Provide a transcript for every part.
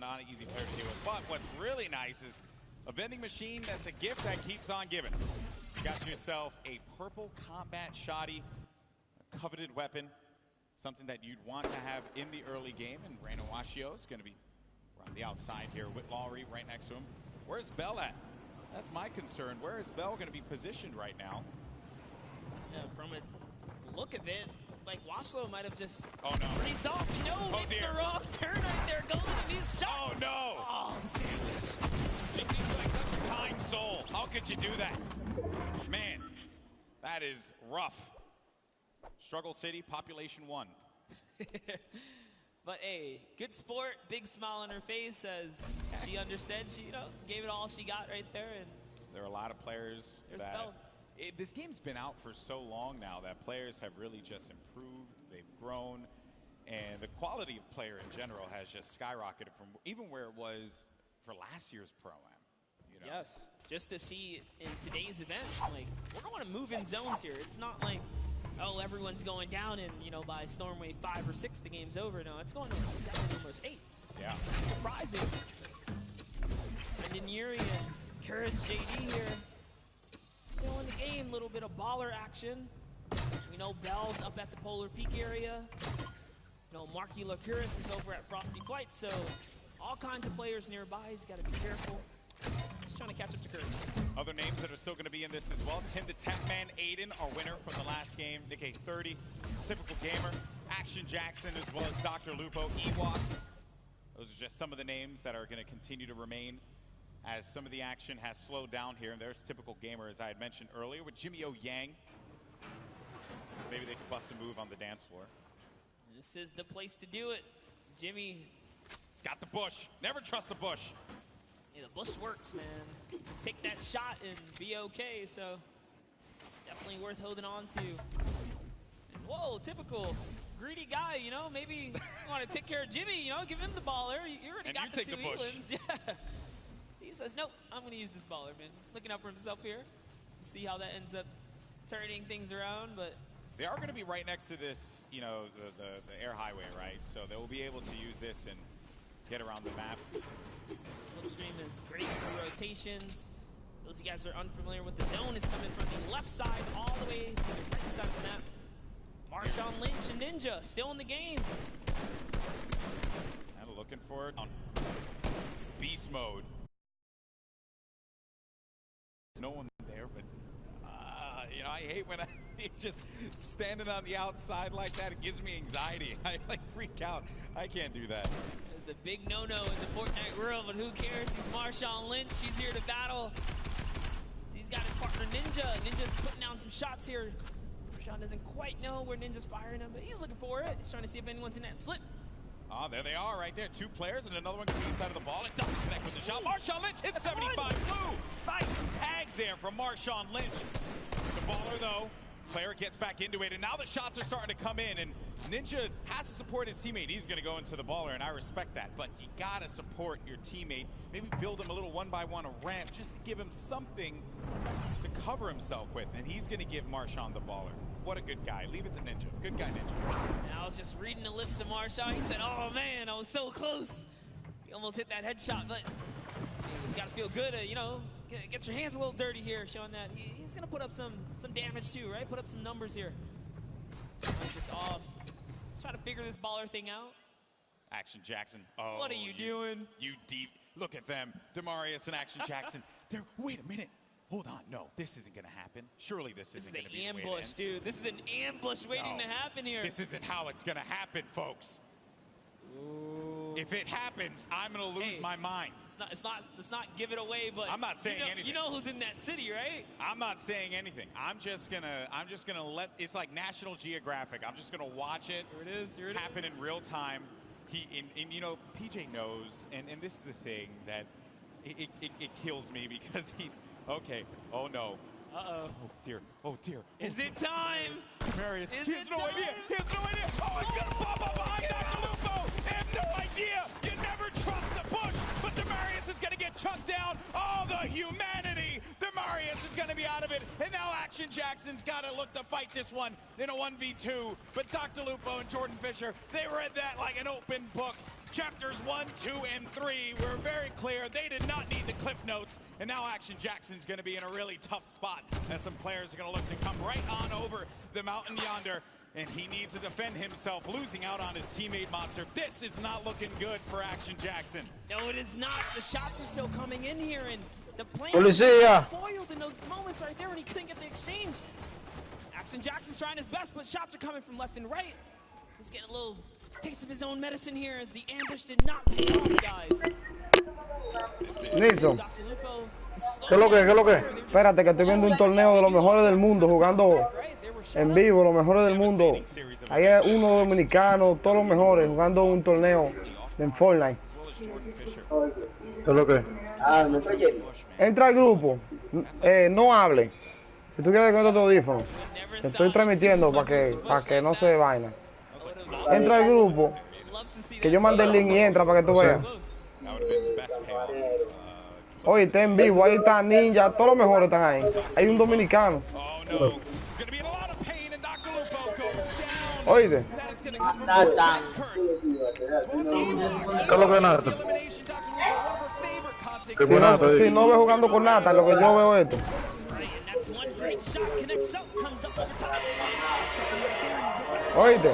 not an easy player to deal with. But what's really nice is a vending machine that's a gift that keeps on giving. You got yourself a purple combat shoddy, a coveted weapon, something that you'd want to have in the early game. And Reyna Washio is going to be around the outside here with Lowry right next to him. Where's Bell at? That's my concern. Where is Bell going to be positioned right now? Yeah, from a look of it, like Washlow might have just breezed off. No, it's the wrong turn right there. Golden and he's shot. Oh no! Oh, the sandwich. She seems like such a kind soul. How could you do that? Man, that is rough. Struggle City, population 1. But hey, good sport, big smile on her face as she understood. She, gave it all she got right there. And there are a lot of players that this game's been out for so long now that players have really just improved. They've grown, and the quality of player in general has just skyrocketed from even where it was for last year's Pro-Am. Yes, just to see in today's event, like we're going to move in zones here. It's not like, oh, everyone's going down and, by Storm Wave 5 or 6, the game's over. No, it's going to 7, almost 8. Yeah. Surprising. Brendan Yuri and Courage JD here. Still in the game, little bit of baller action. We know Bell's up at the Polar Peak area. Marky Lacuris is over at Frosty Flight, so all kinds of players nearby. He's got to be careful. Just trying to catch up to Courage. Other names that are still going to be in this as well. Tim the Tech Man, Aiden, our winner from the last game. Nick A30, Typical Gamer, Action Jackson, as well as Dr. Lupo, Ewok. Those are just some of the names that are going to continue to remain as some of the action has slowed down here. And there's Typical Gamer, as I had mentioned earlier, with Jimmy O Yang. Maybe they could bust a move on the dance floor. This is the place to do it. Jimmy. He's got the bush. Never trust the bush. Yeah, the bush works, man. Take that shot and be okay, so it's definitely worth holding on to. And whoa, Typical. Greedy guy, maybe you want to take care of Jimmy, give him the baller. You already got the 2 Elans. Yeah. He says, nope, I'm going to use this baller, man. Looking out for himself here. See how that ends up turning things around, but they are going to be right next to this, the air highway, right? So they will be able to use this and get around the map. Slipstream is great for rotations. Those of you guys who are unfamiliar with the zone is coming from the left side all the way to the right side of the map. Marshawn Lynch and Ninja still in the game. And looking for it on beast mode. No one there, but I hate when I just standing on the outside like that. It gives me anxiety. I freak out. I can't do that. It's a big no-no in the Fortnite world, but who cares? He's Marshawn Lynch. He's here to battle. He's got his partner Ninja. Ninja's putting down some shots here. Marshawn doesn't quite know where Ninja's firing him, but he's looking for it. He's trying to see if anyone's in that slip. Oh, there they are right there. 2 players and another one coming inside of the ball. It doesn't connect with the shot. Marshawn Lynch hits 75 blue. Nice tag there from Marshawn Lynch. The baller, though. Player gets back into it, and now the shots are starting to come in, and Ninja has to support his teammate. He's going to go into the baller, and I respect that, but you got to support your teammate. Maybe build him a little 1-by-1, a ramp, just to give him something to cover himself with, and he's going to give Marshawn the baller. What a good guy. Leave it to Ninja. Good guy, Ninja. And I was just reading the lips of Marshawn. He said, oh, man, I was so close. He almost hit that headshot, but he's got to feel good, get your hands a little dirty here, showing that he's going to put up some damage too, right? Put up some numbers here. He's just off. Trying to figure this baller thing out. Action Jackson. Oh, what are you doing? You deep. Look at them. Demarius and Action Jackson. Wait a minute. Hold on. No, this isn't going to happen. Surely this isn't going to be the way it ambush, ends. dude. This is an ambush waiting to happen here. This isn't how it's going to happen, folks. Ooh. If it happens, I'm going to lose my mind. Let's not give it away, but I'm not saying anything. You know who's in that city, right? I'm not saying anything. I'm just gonna let. It's like National Geographic. I'm just gonna watch it. Here it happen in real time. PJ knows, and this is the thing that it kills me because he's okay. Oh no. Uh-oh. Oh dear. Oh dear. Is it time? Marius. He has no idea. He has no idea. Oh, he's gonna pop up behind Dr. Lupo. They have no idea. You never trust the push, but Demarius is gonna get chucked down. Oh, the humanity. Demarius is gonna be out out of it, and now Action Jackson's got to look to fight this one in a 1v2. But Dr. Lupo and Jordan Fisher, they read that like an open book. Chapters 1, 2, and 3 were very clear. They did not need the cliff notes, and now Action Jackson's going to be in a really tough spot as some players are going to look to come right on over the mountain yonder. And he needs to defend himself, losing out on his teammate Monster. This is not looking good for Action Jackson. No, it is not. The shots are still coming in here, and the plan Policía. foiled in those moments right there when he couldn't get the exchange. Action Jackson's trying his best, but shots are coming from left and right. He's getting a little taste of his own medicine here as the ambush did not pay off, guys. Listo. Dr. Lupo ¿Qué es lo que? ¿Qué es lo que? Espérate, que estoy viendo un torneo de los mejores del mundo jugando en vivo, los mejores del mundo. Ahí hay uno dominicano, todos los mejores jugando un torneo en Fortnite. ¿Qué es lo que? Entra al grupo, no hable. Si tú quieres con tu audífono, te estoy transmitiendo para que no se vaina. Entra al grupo, que yo mandé el link y entra para que tú veas. Oye, está en vivo, ahí está Ninja, todos los mejores están ahí. Hay un dominicano. Oíste. ¿Qué es lo que nada? Si no ve jugando con nata, lo que yo veo esto. Oíste.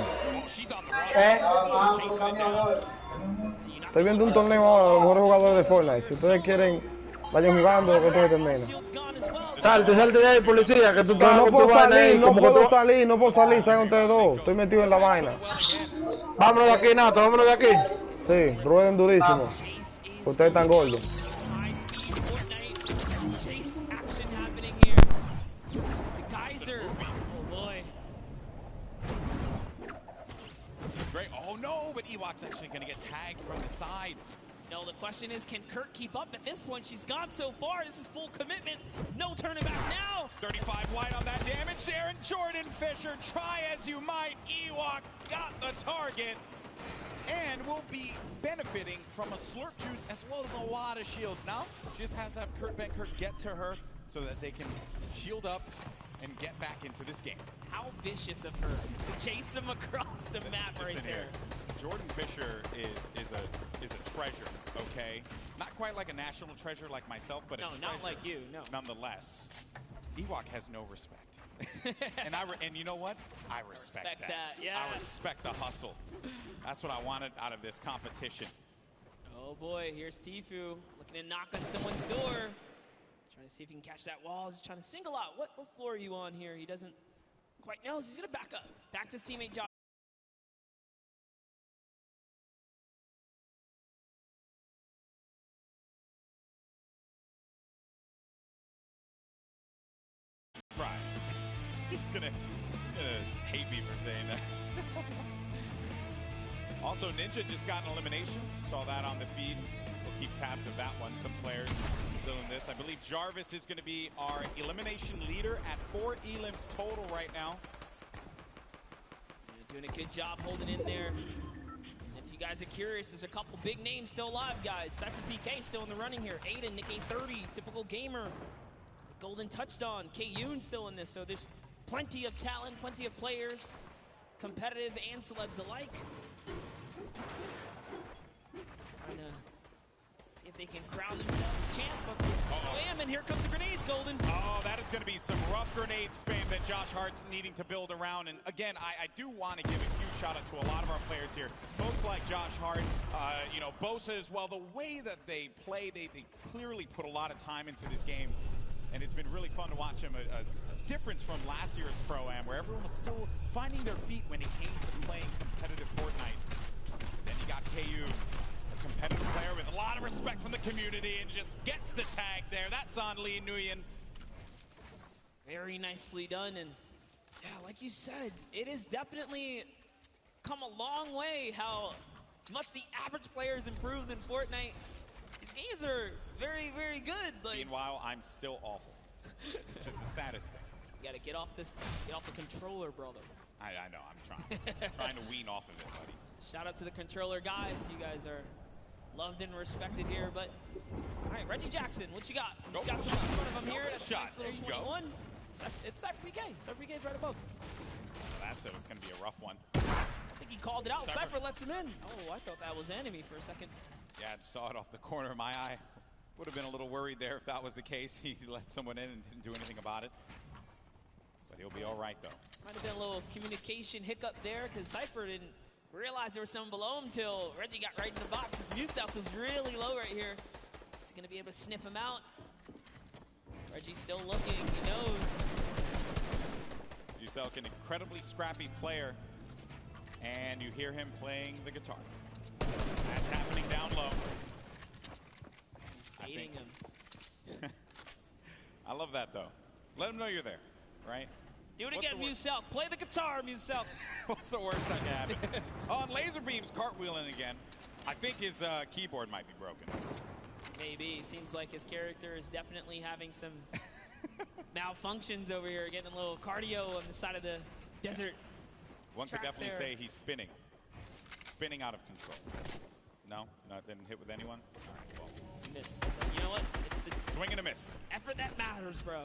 Estoy viendo un torneo ahora de los mejores jugadores de Fortnite. Si ustedes quieren, vayan jugando lo que esto termina. Salte de ahí, policía, que tú estás No con puedo tu vaina ahí, salir, no como que puedo tú... salir, no puedo salir, salgan ustedes dos. Estoy metido en la vaina. Vámonos de aquí, Nato, vámonos de aquí. Sí, rueden durísimo. Ustedes están gordos. Oh no, but Ewok's actually going to get tagged from the side. No, the question is, can Kurt keep up? At this point, she's gone so far. This is full commitment. No turning back now. 35 wide on that damage there, and Jordan Fisher, try as you might. Ewok got the target and will be benefiting from a slurp juice as well as a lot of shields. Now, she just has to have Kurt get to her so that they can shield up and get back into this game. How vicious of her to chase him across the map right there. Jordan Fisher is a treasure, okay? Not quite like a national treasure like myself, but a treasure. Not like you, no. Nonetheless, Ewok has no respect. and you know what? I respect that. Yeah. I respect the hustle. That's what I wanted out of this competition. Oh boy, here's Tfue looking to knock on someone's door. Trying to see if he can catch that wall. He's trying to single out. What floor are you on here? He doesn't quite know. He's going to back up. Back to his teammate Josh. Right. He's gonna hate me for saying that. Also, Ninja just got an elimination. Saw that on the feed. We'll keep tabs of that one. Some players still in this. I believe Jarvis is going to be our elimination leader at 4 elims total right now. Yeah, doing a good job holding in there. If you guys are curious, there's a couple big names still alive, guys. Cypher PK still in the running here. Aiden, Nick A30, typical gamer. Golden touched on. K-Yoon still in this, so there's plenty of talent, plenty of players, competitive and celebs alike. Trying to see if they can crown themselves champ of this. Bam, and here comes the grenades, Golden. Oh, that is going to be some rough grenade spam that Josh Hart's needing to build around. And again, I do want to give a huge shout out to a lot of our players here. Folks like Josh Hart, you know, Bosa as well. The way that they play, they clearly put a lot of time into this game. And it's been really fun to watch him. A difference from last year's Pro-Am, where everyone was still finding their feet when it came to playing competitive Fortnite. Then you got KU, a competitive player with a lot of respect from the community, and just gets the tag there. That's on Lee Nguyen. Very nicely done. And yeah, like you said, it has definitely come a long way how much the average player has improved in Fortnite. These games are very, very good. Like, meanwhile, I'm still awful. Which is the saddest thing. You gotta get off the controller, brother. I know, I'm trying to wean off of it, buddy. Shout out to the controller guys. You guys are loved and respected here. But all right, Reggie Jackson, what you got? He's got some in front of him here. That's Shot. nice little 21. It's Cypher PK. Cypher PK is right above. That's going to be a rough one. I think he called it out. Cypher lets him in. Oh, I thought that was enemy for a second. Yeah, I just saw it off the corner of my eye. Would have been a little worried there if that was the case. He let someone in and didn't do anything about it. But he'll be all right, though. Might have been a little communication hiccup there because Cypher didn't realize there was someone below him until Reggie got right in the box. His Muselk was really low right here. He's going to be able to sniff him out. Reggie's still looking. He knows. Muselk, an incredibly scrappy player. And you hear him playing the guitar. That's happening down low. Baiting him. I love that, though. Let him know you're there, right? Do it again, Muselk. Play the guitar, Muselk. What's the worst that can happen? On laser beams, cartwheeling again. I think his keyboard might be broken. Maybe. Seems like his character is definitely having some malfunctions over here, getting a little cardio on the side of the desert. One could definitely say he's spinning. Spinning out of control. No? No, it didn't hit with anyone? All right, well. Missed. You know what? It's the swing and a miss. Effort that matters, bro.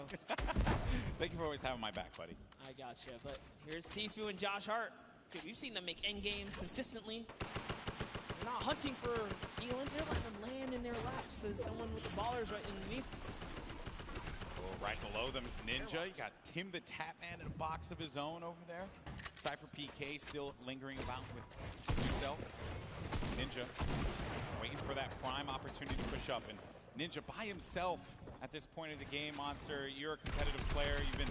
Thank you for always having my back, buddy. I gotcha. But here's Tfue and Josh Hart. Dude, we've seen them make end games consistently. They're not hunting for elims. They're letting them land in their laps as someone with the ballers right underneath. Oh, right below them is Ninja. You got Tim the Tapman in a box of his own over there. Cypher PK still lingering about with himself. Ninja waiting for that prime opportunity to push up. And Ninja by himself at this point of the game, Monster. You're a competitive player. You've been,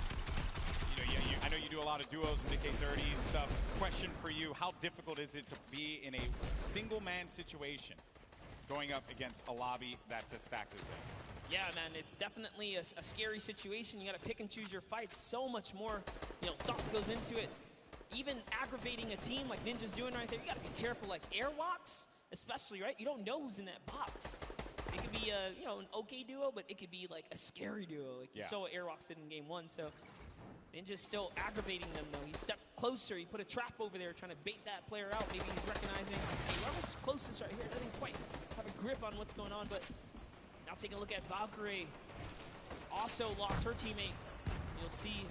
I know you do a lot of duos with the K30 and stuff. Question for you, how difficult is it to be in a single man situation going up against a lobby that's as stacked as this? Yeah, man, it's definitely a scary situation. You got to pick and choose your fights. So much more, thought goes into it. Even aggravating a team like Ninja's doing right there, you got to be careful. Like airwalks, especially, right? You don't know who's in that box. It could be an okay duo, but it could be like a scary duo. Like you saw what airwalks did in game 1. So Ninja's still aggravating them, though. He stepped closer. He put a trap over there trying to bait that player out. Maybe he's recognizing whoever's closest right here doesn't quite have a grip on what's going on. But now taking a look at Valkyrie. Also lost her teammate. You'll see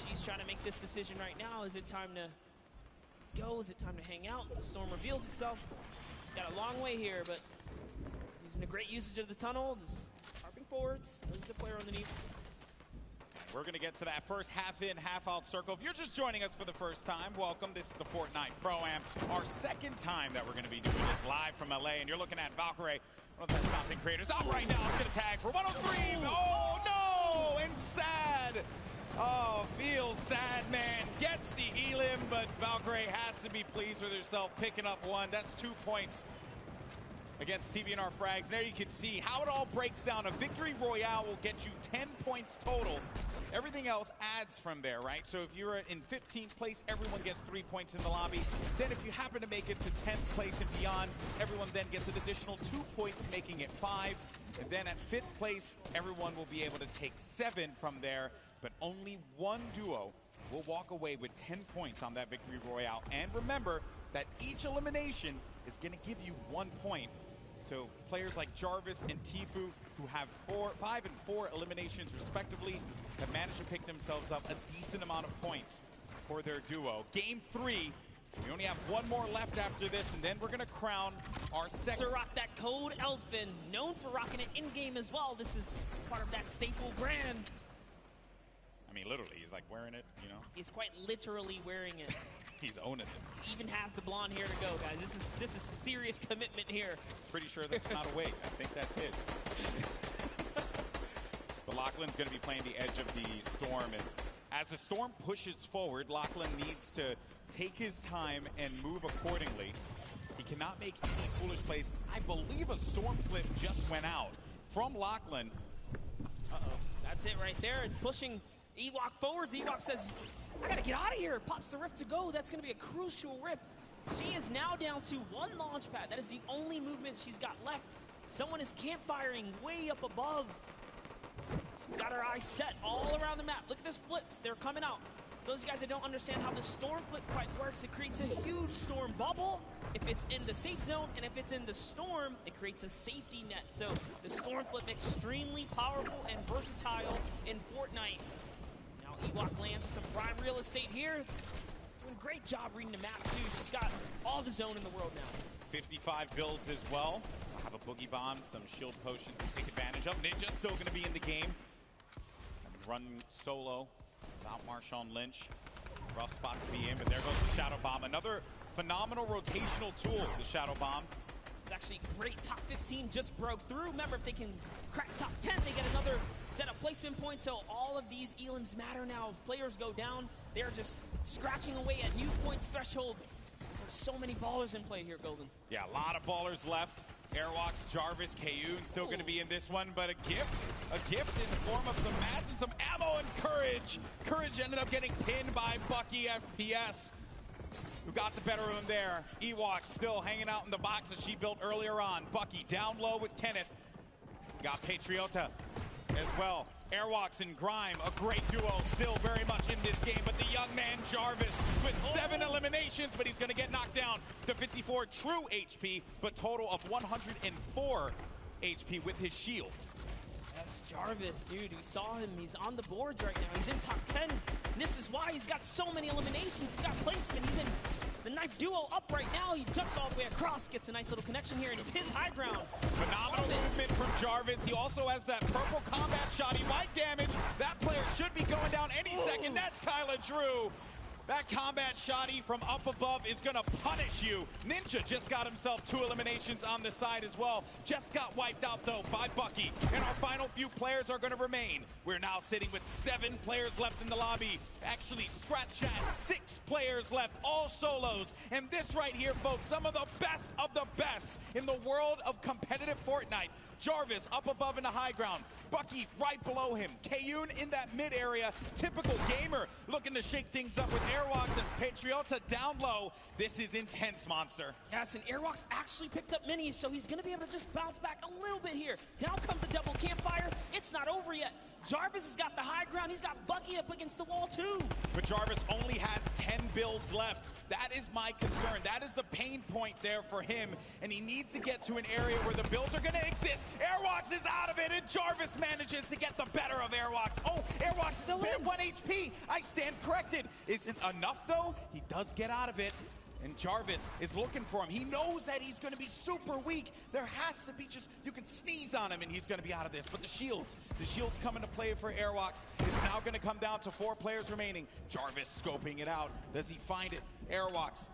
she's trying to make this decision right now. Is it time to go? Is it time to hang out? The storm reveals itself. She's got a long way here, but using a great usage of the tunnel, just harping forwards. There's the player underneath. We're going to get to that first half-in, half-out circle. If you're just joining us for the first time, welcome. This is the Fortnite Pro-Am, our second time that we're going to be doing this live from LA, and you're looking at Valkyrie, one of the best content creators out right now. It's going to tag for 103. Oh, no! And sad. Oh, feels sad, man. Gets the elim, but Valkyrie has to be pleased with herself picking up one. That's 2 points against TBNR Frags. And there you can see how it all breaks down. A victory royale will get you 10 points total. Everything else adds from there, right? So if you're in 15th place, everyone gets 3 points in the lobby. Then if you happen to make it to 10th place and beyond, everyone then gets an additional 2 points, making it 5. And then at 5th place, everyone will be able to take 7 from there. But only one duo will walk away with 10 points on that victory royale. And remember that each elimination is going to give you 1 point. So players like Jarvis and Tfue, who have 5 and 4 eliminations respectively, have managed to pick themselves up a decent amount of points for their duo. Game 3, we only have one more left after this, and then we're going to crown our second. To rock that code Elfin, known for rocking it in-game as well. This is part of that staple brand. I mean, literally, he's like wearing it, He's quite literally wearing it. He's owning it. He even has the blonde hair to go, guys. This is serious commitment here. Pretty sure that's not a wig. I think that's his. But Lachlan's going to be playing the edge of the storm, and as the storm pushes forward, Lachlan needs to take his time and move accordingly. He cannot make any foolish plays. I believe a storm flip just went out from Lachlan. Uh-oh. That's it right there. It's pushing Ewok forwards. Ewok says, I gotta get out of here. Pops the rift to go. That's gonna be a crucial rift. She is now down to 1 launch pad. That is the only movement she's got left. Someone is campfiring way up above. She's got her eyes set all around the map. Look at this flips. They're coming out. Those guys that don't understand how the storm flip quite works, it creates a huge storm bubble. if it's in the safe zone, and if it's in the storm, it creates a safety net. So the storm flip extremely powerful and versatile in Fortnite. Now Ewok lands with some prime real estate here. Doing a great job reading the map too. She's got all the zone in the world now. 55 builds as well. We'll have a boogie bomb, some shield potion to take advantage of. Ninja's still going to be in the game. Run solo without Marshawn Lynch. Rough spot to be in, but there goes the Shadow Bomb. Another phenomenal rotational tool, the Shadow Bomb. It's actually great. Top 15 just broke through. Remember, if they can crack top 10, they get another set of placement points. So all of these elims matter now. If players go down, they're just scratching away at new points threshold. There's so many ballers in play here, Golden. Yeah, a lot of ballers left. Airwalks, Jarvis, Kayun still going to be in this one, but a gift in the form of some mats and some ammo and Courage. Courage ended up getting pinned by Bucky FPS, who got the better of him there. Ewok still hanging out in the box that she built earlier on. Bucky down low with Kenneth. Got Patriota as well. Airwalks and Grime, a great duo, still very much in this game, but the young man Jarvis with 7 eliminations, but he's going to get knocked down to 54 true HP, but total of 104 HP with his shields. Yes, Jarvis, dude, we saw him. He's on the boards right now. He's in top 10. And this is why he's got so many eliminations. He's got placement. He's in the knife duo up right now. He jumps all the way across, gets a nice little connection here, and it's his high ground. Phenomenal movement from Jarvis. He also has that purple combat shot. He might damage. That player should be going down any second. That's Kyla Drew. That combat shotty from up above is going to punish you. Ninja just got himself 2 eliminations on the side as well. Just got wiped out, though, by Bucky. And our final few players are going to remain. We're now sitting with 7 players left in the lobby. Actually, scratch that, 6 players left, all solos. And this right here, folks, some of the best in the world of competitive Fortnite. Jarvis up above in the high ground. Bucky right below him. Kayun in that mid area. Typical gamer looking to shake things up with Airwalks and Patriota down low. This is intense, Monster. Yes, and Airwalks actually picked up minis, so he's going to be able to just bounce back a little bit here. Down comes the double campfire. It's not over yet. Jarvis has got the high ground. He's got Bucky up against the wall, too. But Jarvis only has 10 builds left. That is my concern. That is the pain point there for him. And he needs to get to an area where the builds are going to exist. Airwalks is out of it, and Jarvis manages to get the better of Airwalks. Oh, Airwalks is still at 1 HP. I stand corrected. Isn't enough, though. He does get out of it. And Jarvis is looking for him. He knows that he's going to be super weak. There has to be just, you can sneeze on him and he's going to be out of this. But the shields come into play for Airwalks. It's now going to come down to 4 players remaining. Jarvis scoping it out. Does he find it? Airwalks.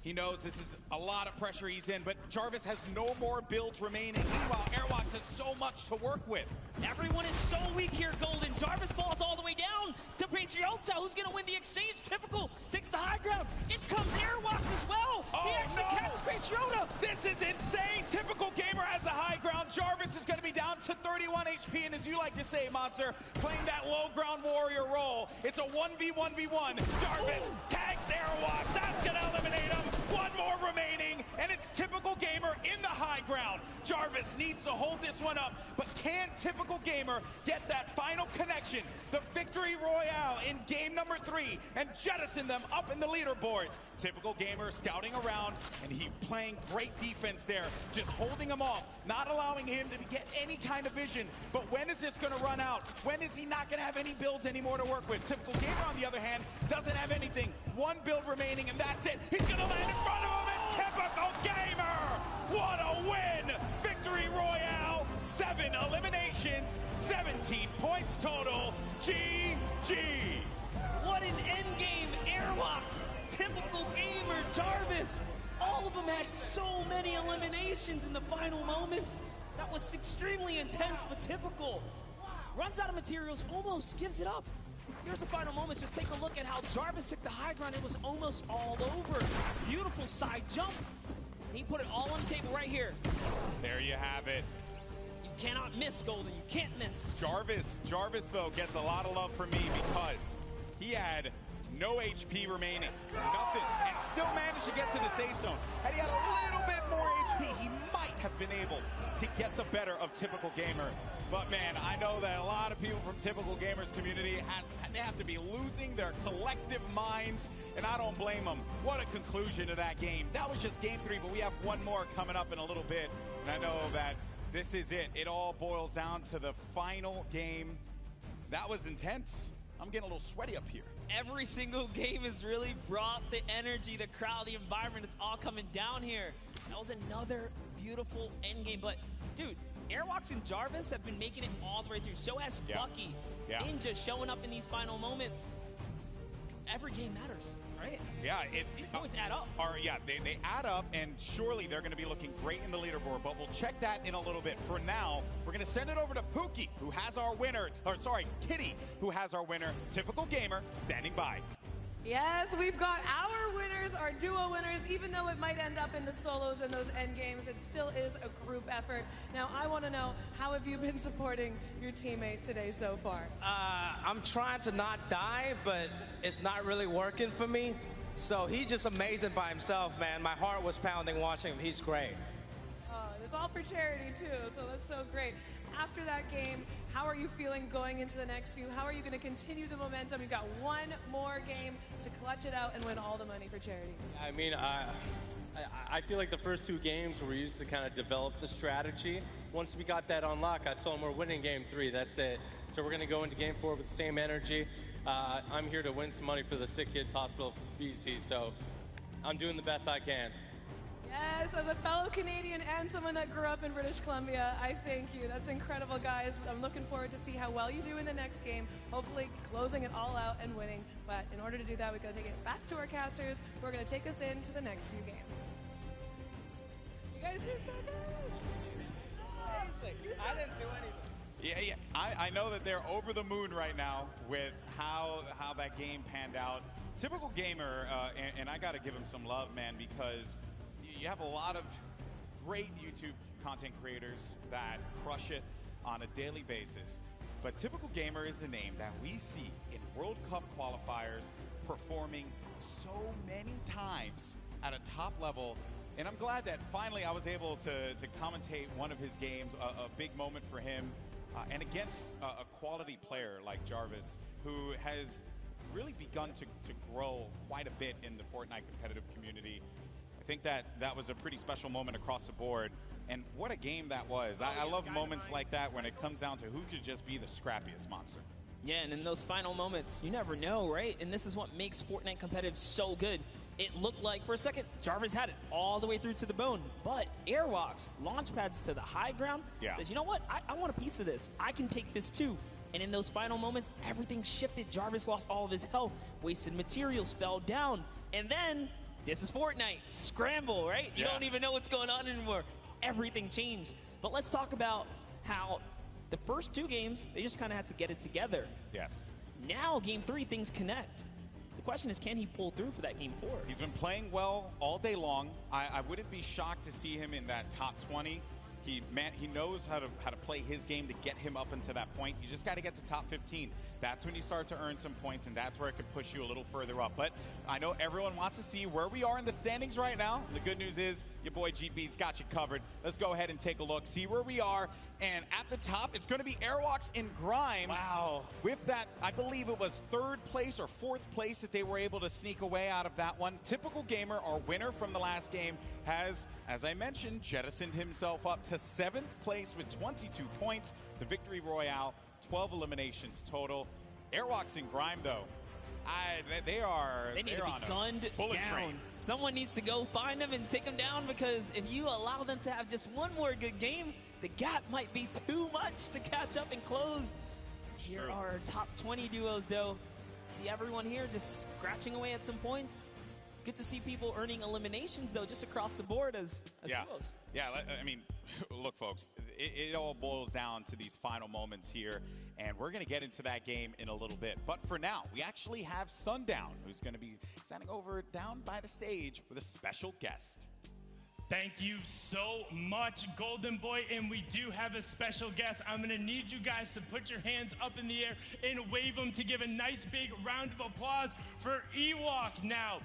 He knows this is a lot of pressure he's in, but Jarvis has no more builds remaining. Meanwhile, Airwalks has so much to work with. Everyone is so weak here, Golden. Jarvis falls all the way down to Patriota, who's going to win the exchange. Typical takes the high ground. In comes Airwalks as well. He actually catches Patriota. This is insane. Typical gamer has the high ground. Jarvis is going to be down to 31 HP, and as you like to say, Monster, playing that low ground warrior role. It's a 1v1v1. Jarvis tags Airwalks. That's going to eliminate him. 1 more remaining, and it's Typical Gamer in the high ground. Jarvis needs to hold this one up, but can Typical Gamer get that final connection, the victory royale in game number 3, and jettison them up in the leaderboards? Typical Gamer scouting around, and he playing great defense there, just holding him off, not allowing him to get any kind of vision. But when is this going to run out? When is he not going to have any builds anymore to work with? Typical Gamer, on the other hand, doesn't have anything. 1 build remaining, and that's it. He's going to land in front of him, and Typical Gamer! What a win! Victory Royale, 7 eliminations, 17 points total. GG! What an endgame, Airwalks, Typical Gamer, Jarvis. All of them had so many eliminations in the final moments. That was extremely intense, but Typical runs out of materials, almost gives it up. Here's the final moments. Just take a look at how Jarvis took the high ground. It was almost all over. Beautiful side jump. He put it all on the table right here. There you have it. You cannot miss, Golden. You can't miss. Jarvis, though, gets a lot of love from me because he had no HP remaining, nothing, and still managed to get to the safe zone. Had he had a little bit more HP, he might have been able to get the better of Typical Gamer. But man, I know that a lot of people from Typical Gamer's community they have to be losing their collective minds, and I don't blame them. What a conclusion to that game. That was just game 3, but we have one more coming up in a little bit, and I know that this is it. It all boils down to the final game. That was intense. I'm getting a little sweaty up here. Every single game has really brought the energy, the crowd, the environment. It's all coming down here. That was another beautiful end game. But, dude, Airwalks and Jarvis have been making it all the way through. So has Bucky. Ninja showing up in these final moments. Every game matters, right? Yeah. These points add up. They add up, and surely they're going to be looking great in the leaderboard, but we'll check that in a little bit. For now, we're going to send it over to Pookie, who has our winner, Kitty, who has our winner, Typical Gamer, standing by. Yes, we've got our winners, our duo winners. Even though it might end up in the solos and those end games, it still is a group effort. Now, I want to know, how have you been supporting your teammate today so far? I'm trying to not die, but it's not really working for me. So he's just amazing by himself, man. My heart was pounding watching him. He's great. It's all for charity, too, so that's so great. After that game, how are you feeling going into the next few? How are you going to continue the momentum? You've got one more game to clutch it out and win all the money for charity. I mean, I feel like the first 2 games we used to kind of develop the strategy. Once we got that unlock, I told them we're winning game 3, that's it. So we're going to go into game 4 with the same energy. I'm here to win some money for the Sick Kids Hospital BC, so I'm doing the best I can. Yes, as a fellow Canadian and someone that grew up in British Columbia, I thank you. That's incredible, guys. I'm looking forward to see how well you do in the next game, hopefully closing it all out and winning. But in order to do that, we've got to take it back to our casters, who are going to take us into the next few games. You guys do so good. Amazing. I didn't do anything. Yeah. I know that they're over the moon right now with how that game panned out. Typical Gamer, and I got to give him some love, man, because you have a lot of great YouTube content creators that crush it on a daily basis. But Typical Gamer is a name that we see in World Cup qualifiers performing so many times at a top level. And I'm glad that finally I was able to commentate one of his games, a big moment for him, and against a quality player like Jarvis, who has really begun to grow quite a bit in the Fortnite competitive community. I think that was a pretty special moment across the board, and what a game that was. I love moments like that when it comes down to who could just be the scrappiest monster. Yeah, and in those final moments, you never know, right? And this is what makes Fortnite competitive so good. It looked like, for a second, Jarvis had it all the way through to the bone, but Airwalks, launch pads to the high ground, says, you know what, I want a piece of this. I can take this too. And in those final moments, everything shifted. Jarvis lost all of his health, wasted materials, fell down, and then this is Fortnite. Scramble, right? You don't even know what's going on anymore. Everything changed. But let's talk about how the first 2 games, they just kind of had to get it together. Yes. Now, game 3, things connect. The question is, can he pull through for that game 4? He's been playing well all day long. I wouldn't be shocked to see him in that top 20. He knows how to play his game to get him up into that point. You just got to get to top 15. That's when you start to earn some points, and that's where it could push you a little further up. But I know everyone wants to see where we are in the standings right now. The good news is your boy GB's got you covered. Let's go ahead and take a look, see where we are. And at the top, it's going to be Airwalks in Grime. Wow. With that, I believe it was 3rd place or 4th place that they were able to sneak away out of that one. Typical Gamer, our winner from the last game, has, as I mentioned, jettisoned himself up to 7th place with 22 points. The Victory Royale, 12 eliminations total. Airwalks in Grime, though, they need to be gunned down. Someone needs to go find them and take them down, because if you allow them to have just one more good game, the gap might be too much to catch up and close. Here are our top 20 duos, though. See everyone here just scratching away at some points. Good to see people earning eliminations, though, just across the board as duos. Yeah, I mean, look, folks, it all boils down to these final moments here, and we're going to get into that game in a little bit. But for now, we actually have Sundown, who's going to be standing over down by the stage with a special guest. Thank you so much, Golden Boy, and we do have a special guest. I'm gonna need you guys to put your hands up in the air and wave them to give a nice big round of applause for Ewok now.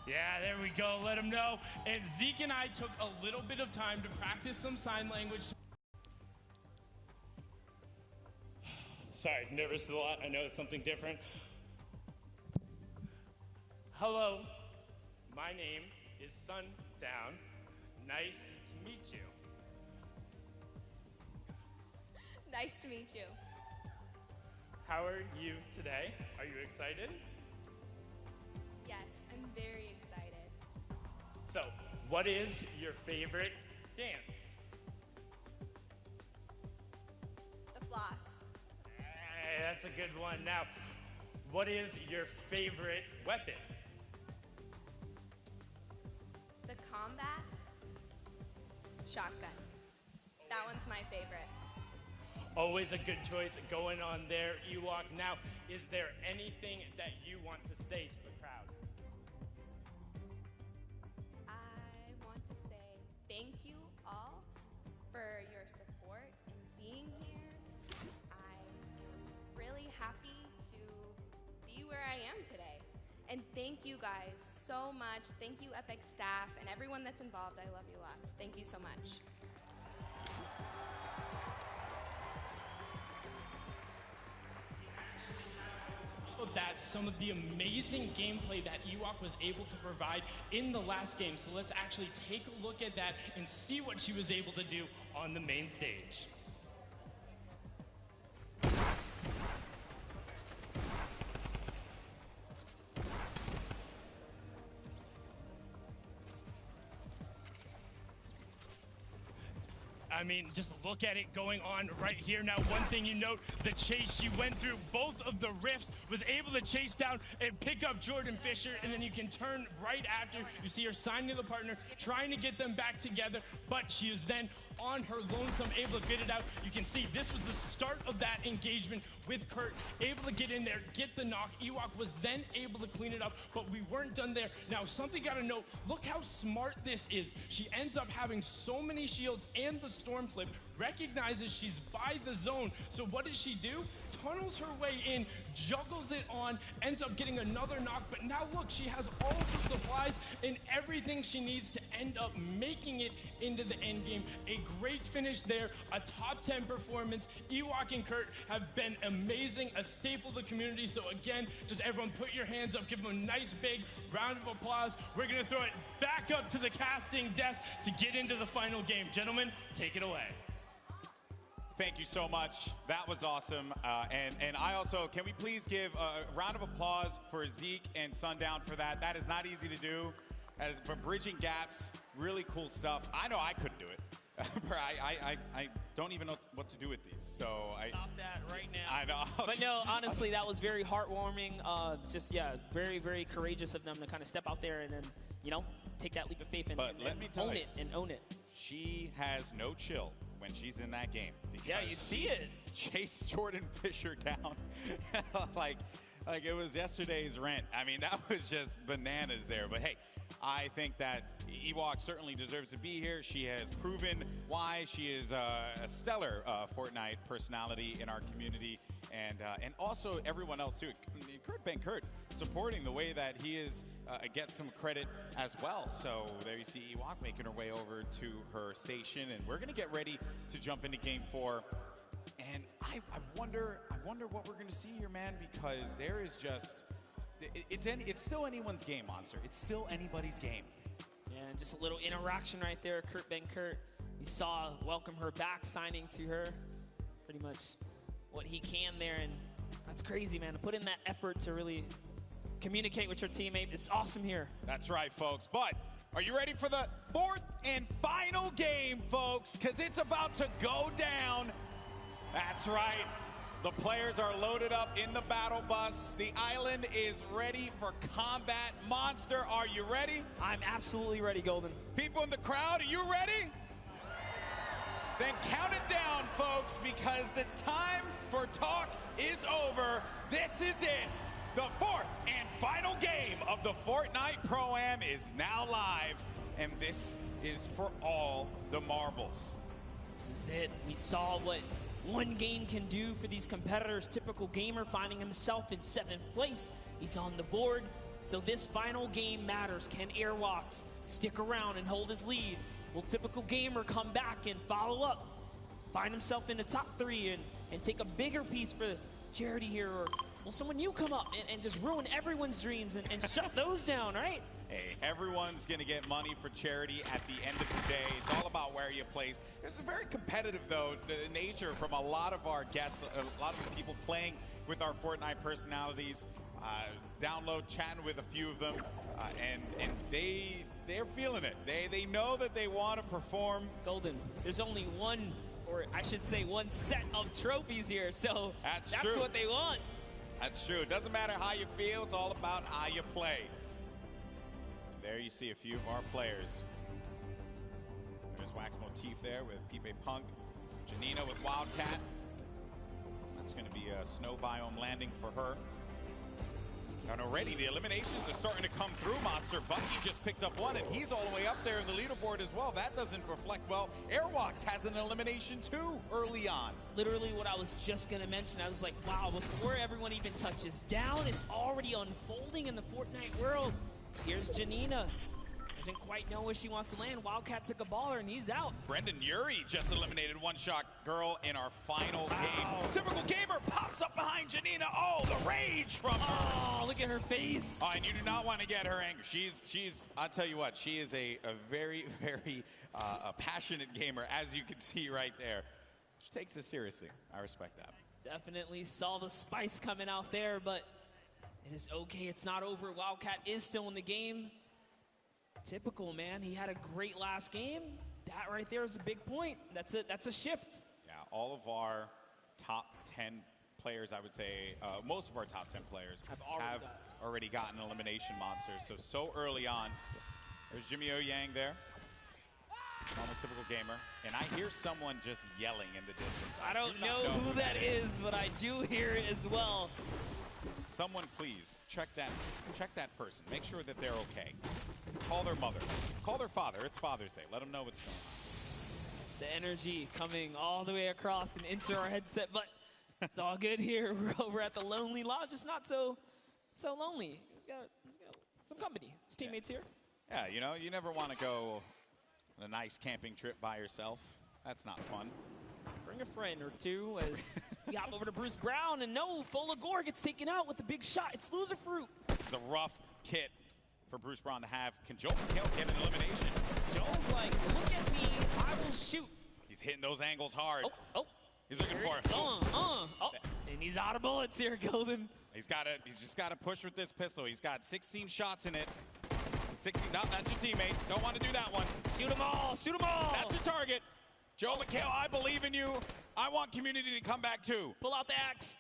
Yeah, there we go, let him know. And Zeke and I took a little bit of time to practice some sign language. Sorry, nervous a lot, I know it's something different. Hello, my name is Sundown. Nice to meet you. Nice to meet you. How are you today? Are you excited? Yes, I'm very excited. So, what is your favorite dance? The floss. Hey, that's a good one. Now, what is your favorite weapon? The combat shotgun. That one's my favorite. Always a good choice going on there, Ewok. Now, is there anything that you want to say to the crowd? I want to say thank you all for your support and being here. I'm really happy to be where I am today. And thank you guys so much. Thank you, Epic staff, and everyone that's involved. I love you lots. Thank you so much. That's some of the amazing gameplay that Ewok was able to provide in the last game. So let's actually take a look at that and see what she was able to do on the main stage. I mean, just look at it going on right here. Now, one thing you note, the chase she went through, both of the rifts, was able to chase down and pick up Jordan Fisher, and then you can turn right after. You see her signing to the partner, trying to get them back together, but she is then on her lonesome, able to get it out. You can see this was the start of that engagement with Kurt, able to get in there, get the knock. Ewok was then able to clean it up, but we weren't done there. Now, something gotta note, look how smart this is. She ends up having so many shields and the storm flip, recognizes she's by the zone. So what does she do? Tunnels her way in, juggles it on, ends up getting another knock, but now look, she has all the supplies and everything she needs to end up making it into the end game. A great finish there, a top 10 performance. Ewok and Kurt have been amazing, a staple of the community. So again, just everyone put your hands up, give them a nice big round of applause. We're gonna throw it back up to the casting desk to get into the final game. Gentlemen, take it away. Thank you so much. That was awesome. And I also, can we please give a round of applause for Zeke and Sundown for that? That is not easy to do. As for bridging gaps, really cool stuff. I know I couldn't do it. I don't even know what to do with these. So Stop that right now. I know. But no, honestly, that was very heartwarming. Just, yeah, very, very courageous of them to kind of step out there and then, you know, take that leap of faith and own it. She has no chill when she's in that game. Yeah, you see it. Chase Jordan Fisher down like it was yesterday's rent. I mean, that was just bananas there. But hey, I think that Ewok certainly deserves to be here. She has proven why. She is a stellar Fortnite personality in our community, and also everyone else too. Kurt supporting the way that he is gets some credit as well. So there you see Ewok making her way over to her station, and we're gonna get ready to jump into game 4. And I wonder what we're gonna see here, man, because there is just it's still anyone's game, Monster. It's still anybody's game. Yeah, and just a little interaction right there. Kurt, we saw welcome her back, signing to her pretty much what he can there, and that's crazy, man, to put in that effort to really communicate with your teammate. It's awesome here. That's right, folks. But are you ready for the 4th and final game, folks? Because it's about to go down. That's right. The players are loaded up in the battle bus. The island is ready for combat. Monster, are you ready? I'm absolutely ready, Golden. People in the crowd, are you ready? Then count it down, folks, because the time for talk is over. This is it. The 4th and final game of the Fortnite Pro-Am is now live. and this is for all the marbles. This is it. We saw what one game can do for these competitors. Typical gamer finding himself in 7th place. He's on the board. So this final game matters. Can Airwalks stick around and hold his lead? Will Typical Gamer come back and follow up? Find himself in the top 3 and take a bigger piece for charity here? Or will someone new come up and just ruin everyone's dreams and shut those down, right? Hey, everyone's going to get money for charity at the end of the day. It's all about where you place. It's a very competitive, though, the nature from a lot of our guests, a lot of the people playing with our Fortnite personalities. Download, chatting with a few of them, and they're feeling it. They know that they want to perform. Golden, there's only one, or I should say one set of trophies here, so that's true. what they want. That's true. It doesn't matter how you feel. It's all about how you play. There you see a few of our players. There's Wax Motif there with Pipe Punk. Janina with Wildcat. That's going to be a snow biome landing for her. And already the eliminations are starting to come through, Monster. Bucky just picked up one, and he's all the way up there in the leaderboard as well. That doesn't reflect well. Airwalks has an elimination too early on. Literally what I was just going to mention. I was like, wow, before everyone even touches down, it's already unfolding in the Fortnite world. Here's Janina. Doesn't quite know where she wants to land. Wildcat took a baller, and he's out. Brendan Urie just eliminated One Shot Girl in our final game. Typical Gamer pops up behind Janina. Oh, the rage from her. Oh, look at her face. Oh, and you do not want to get her angry. She's I'll tell you what, she is a very, very a passionate gamer, as you can see right there. She takes this seriously. I respect that. Definitely saw the spice coming out there, but it is okay. It's not over. Wildcat is still in the game. Typical, man. He had a great last game. That right there is a big point. That's a shift. Yeah, all of our top 10 players, I would say, most of our top 10 players have already gotten elimination monsters. So early on. There's Jimmy O Yang there. Normal Typical Gamer. And I hear someone just yelling in the distance. I don't know who that is, but I do hear it as well. Someone please check that person. Make sure that they're okay. Call their mother. Call their father. It's Father's Day. Let them know what's going on. It's the energy coming all the way across and into our headset, but it's all good here. We're over at the Lonely Lodge. It's not so lonely. He's got some company. His teammates here. Yeah, you know, you never want to go on a nice camping trip by yourself. That's not fun. Bring a friend or two as we hop over to Bruce Brown, and no, Folagore gets taken out with the big shot. It's Loser Fruit. This is a rough kit for Bruce Brown to have. Can Joel McHale get an elimination? Joel's like, look at me, I will shoot. He's hitting those angles hard. Oh. He's looking for it. And he's out of bullets here, Golden. He's just got to push with this pistol. He's got 16 shots in it. 16, no, that's your teammate. Don't want to do that one. Shoot them all, shoot them all. That's your target. Joel McHale, I believe in you. I want community to come back too. Pull out the axe.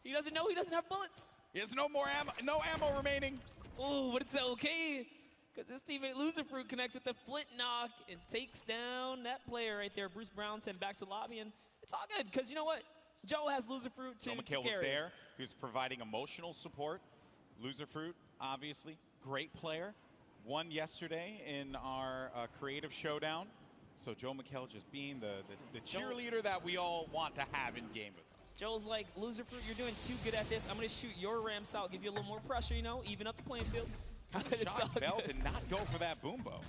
He doesn't know he doesn't have bullets. He has no more ammo, no ammo remaining. Oh, but it's okay, because his teammate Loser Fruit connects with the flint knock and takes down that player right there. Bruce Brown sent back to lobby, and it's all good, because you know what? Joe has Loser Fruit to Joel McHale was carry. there. He was providing emotional support. Loser Fruit, obviously, great player. Won yesterday in our creative showdown. So Joe McHale just being the cheerleader that we all want to have in game with us. Joel's like, Loser Fruit, you're doing too good at this. I'm going to shoot your ramps out, give you a little more pressure, you know, even up the playing field. Shot Bell did not go for that boom bow.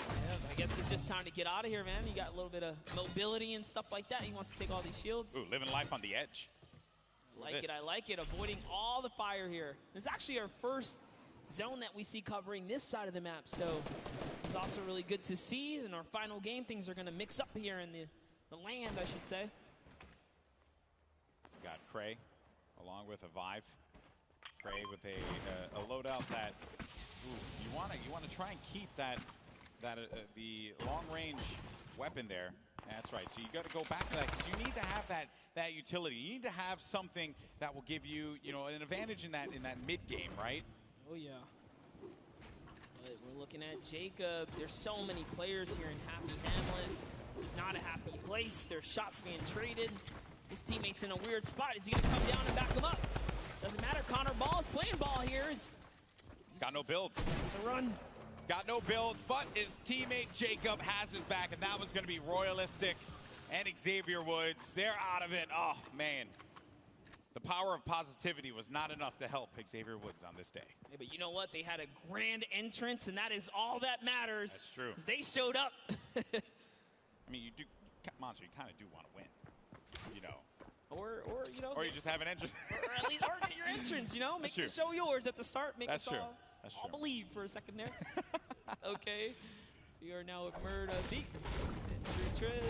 Yeah, I guess it's just time to get out of here, man. You got a little bit of mobility and stuff like that. He wants to take all these shields. Ooh, living life on the edge. I like it. Avoiding all the fire here. This is actually our first zone that we see covering this side of the map, so this is also really good to see. In our final game, things are going to mix up here in the land, I should say. Got Cray along with a Vive. Cray with a loadout that you want to try and keep the long range weapon there. That's right. So you got to go back to that, because you need to have that utility. You need to have something that will give you an advantage in that mid game, right? Oh yeah. But we're looking at Jacob. There's so many players here in Happy Hamlet. This is not a happy place. There's shots being traded. His teammate's in a weird spot. Is he gonna come down and back him up? Doesn't matter. Connor Ball is playing ball here. He's got no builds. The run. He's got no builds, but his teammate Jacob has his back, and that was going to be Royalistic and Xavier Woods. They're out of it. Oh, man. The power of positivity was not enough to help Xavier Woods on this day. Yeah, but you know what? They had a grand entrance, and that is all that matters. That's true. They showed up. I mean, you do, Monster, you kind of do want to win, you know. Or you know. Or you just have an entrance. or at least, or get your entrance, you know. Make the show yours at the start. Make us all believe for a second there. Okay. So we are now with Murda Beats and Triz.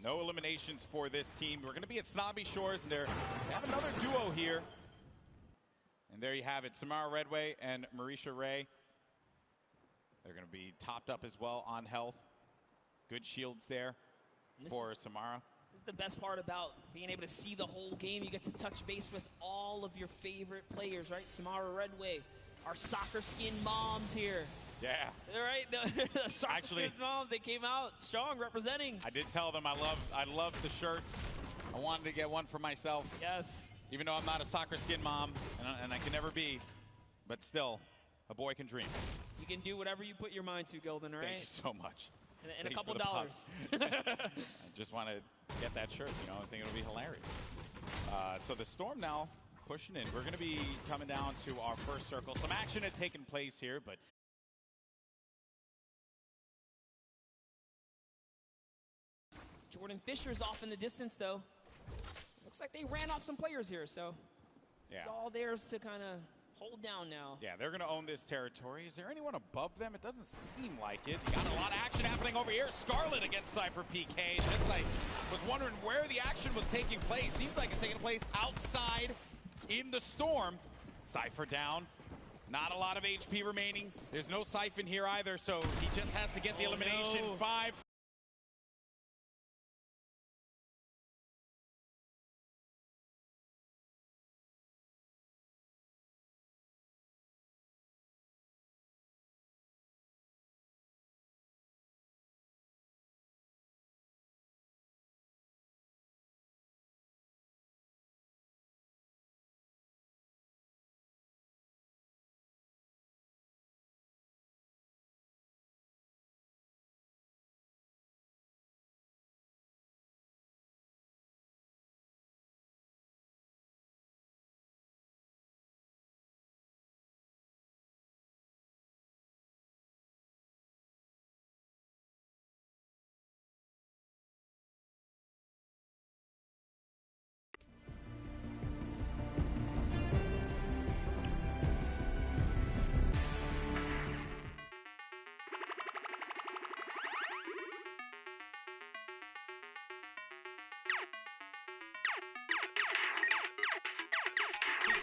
No eliminations for this team. We're going to be at Snobby Shores, and they have another duo here. And there you have it, Samara Redway and Marisha Ray. They're going to be topped up as well on health. Good shields there for Samara. This is the best part about being able to see the whole game. You get to touch base with all of your favorite players, right? Samara Redway, our soccer skin moms here. Yeah. All right, the soccer skin moms, they came out strong representing. I did tell them I love the shirts. I wanted to get one for myself. Yes. Even though I'm not a soccer skin mom, and I can never be, but still, a boy can dream. You can do whatever you put your mind to, Golden, all right? Thank you so much. And a couple dollars. I just want to get that shirt, you know, I think it'll be hilarious. So the Storm now pushing in. We're going to be coming down to our first circle. Some action had taken place here, but Jordan Fisher's off in the distance, though. Looks like they ran off some players here, so it's all theirs to kind of hold down now. Yeah, they're going to own this territory. Is there anyone above them? It doesn't seem like it. You got a lot of action happening over here. Scarlet against Cypher PK. Just like was wondering where the action was taking place. Seems like it's taking place outside in the Storm. Cypher down. Not a lot of HP remaining. There's no Siphon here either, so he just has to get the elimination. No. 5.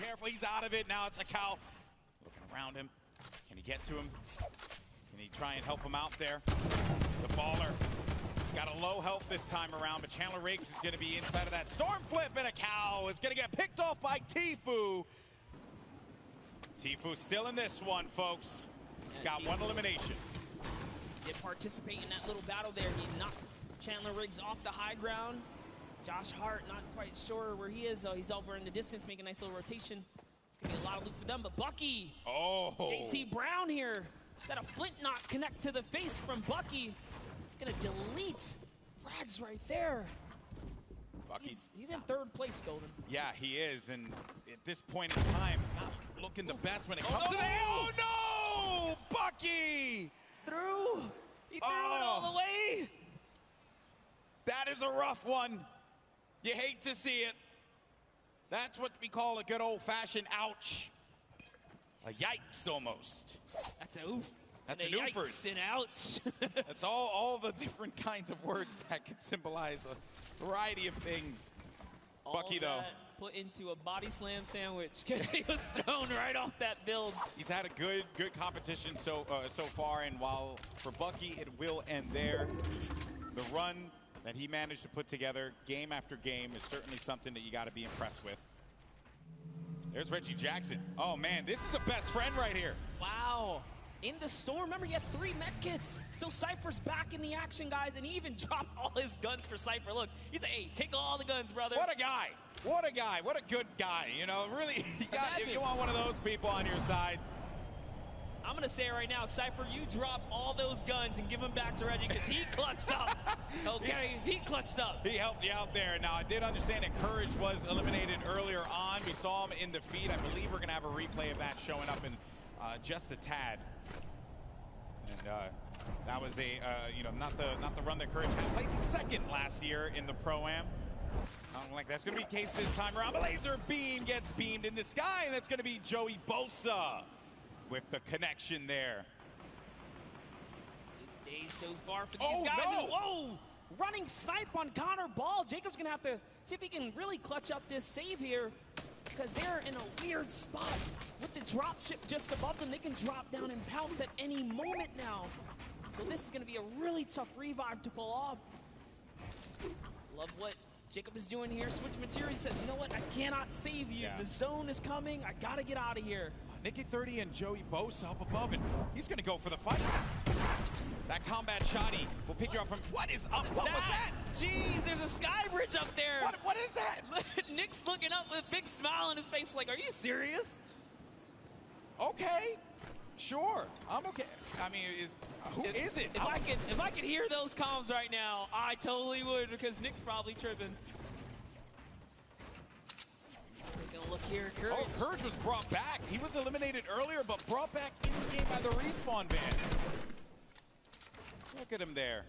Careful, he's out of it. Now it's a cow looking around him. Can he get to him? Can he try and help him out there? The baller got a low health this time around, but Chandler Riggs is going to be inside of that storm flip, and a cow is going to get picked off by Tfue. Tfue still in this one, folks. He's got one elimination. Did participate in that little battle there. He knocked Chandler Riggs off the high ground. Josh Hart, not quite sure where he is. He's over in the distance, making a nice little rotation. It's going to be a lot of loot for them, but Bucky. JT Brown here. Got a flint knock connect to the face from Bucky. He's going to delete frags right there. Bucky's he's in third place, Golden. Yeah, he is, and at this point in time, not looking the best when it comes to the... Oh, no! Bucky! Through. He threw it all the way. That is a rough one. You hate to see it. That's what we call a good old-fashioned ouch. A yikes, almost. That's a oof. That's a yikes and ouch. That's all the different kinds of words that could symbolize a variety of things. All Bucky, though. Put into a body slam sandwich because he was thrown right off that build. He's had a good competition so far, and while for Bucky it will end there, the run that he managed to put together game after game is certainly something that you got to be impressed with. There's Reggie Jackson. Oh man, this is a best friend right here. Wow. In the storm, remember he had 3 medkits. So Cypher's back in the action, guys, and he even dropped all his guns for Cypher. Look, he's like, hey, take all the guns, brother. What a guy. What a guy. What a good guy. You know, really, you want one of those people on your side. I'm gonna say it right now, Cypher, you drop all those guns and give them back to Reggie because he clutched up. Okay, he clutched up. He helped you out there. Now, I did understand that Courage was eliminated earlier on. We saw him in the feed. I believe we're gonna have a replay of that showing up in just a tad. And that was a, not the run that Courage had, placing second last year in the Pro-Am. I don't like that's going to be the case this time around. The laser beam gets beamed in the sky, and that's going to be Joey Bosa with the connection there. Good day so far for these guys. No. And whoa! Running snipe on Connor Ball. Jacob's going to have to see if he can really clutch up this save here because they're in a weird spot. With the drop ship just above them, they can drop down and pounce at any moment now. So this is going to be a really tough revive to pull off. Love what Jacob is doing here. Switch materials, says, you know what? I cannot save you. Yeah. The zone is coming. I got to get out of here. Nicky 30 and Joey Bosa up above, and he's going to go for the fight. That combat shotty will pick you up from... What is up? What was that? Jeez, there's a sky bridge up there. What is that? Nick's looking up with a big smile on his face like, are you serious? Okay. Sure, I'm okay. I mean, who is it? If I could hear those comms right now, I totally would because Nick's probably tripping. Taking a look here, Courage. Oh, Courage was brought back. He was eliminated earlier, but brought back in the game by the respawn van. Look at him there.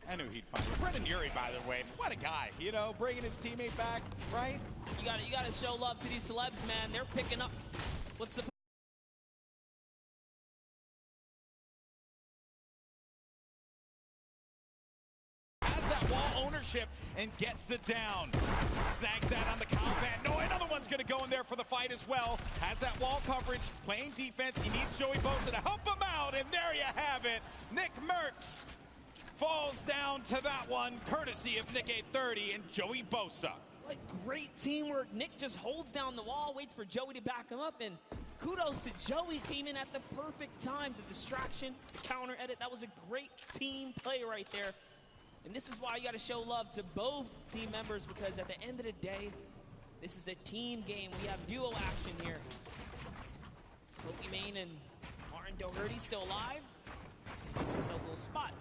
I knew he'd find it. Brendan Urie, by the way, what a guy. You know, bringing his teammate back, right? You got to show love to these celebs, man. They're picking up what's the ownership and gets the down. Snags that on the combat. No, another one's going to go in there for the fight as well. Has that wall coverage, playing defense. He needs Joey Bosa to help him out, and there you have it. Nick Merckx falls down to that one, courtesy of Nick 830 and Joey Bosa. What great teamwork. Nick just holds down the wall, waits for Joey to back him up, and kudos to Joey, came in at the perfect time. The distraction, the counter edit, that was a great team play right there. And this is why you got to show love to both team members because at the end of the day, this is a team game. We have duo action here. Pokimane and Martin Doherty still alive. Give themselves a little spot.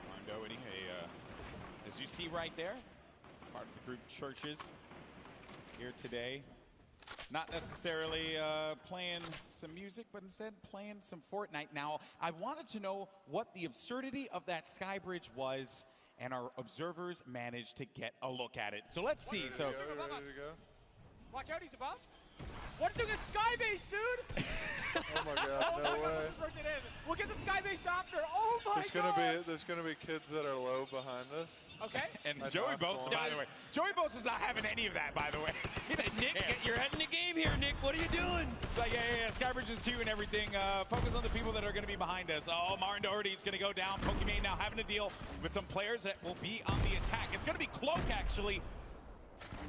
Martin Doherty, as you see right there, part of the group Churches here today. Not necessarily playing some music, but instead playing some Fortnite. Now, I wanted to know what the absurdity of that sky bridge was, and our observers managed to get a look at it. So let's see. So, watch out, he's above. What's doing a sky base, dude? Oh my god, no way. We'll get the sky base after. Oh my god. There's gonna be kids that are low behind us. Okay. And Joey Bosa, by the way. Joey Bosa's not having any of that, by the way. He said, Nick, you're heading the game here, Nick. What are you doing? Like, yeah. Skybridge is 2 and everything. Focus on the people that are going to be behind us. Oh, Martin Doherty's going to go down. Pokimane now having to deal with some players that will be on the attack. It's going to be Cloak, actually.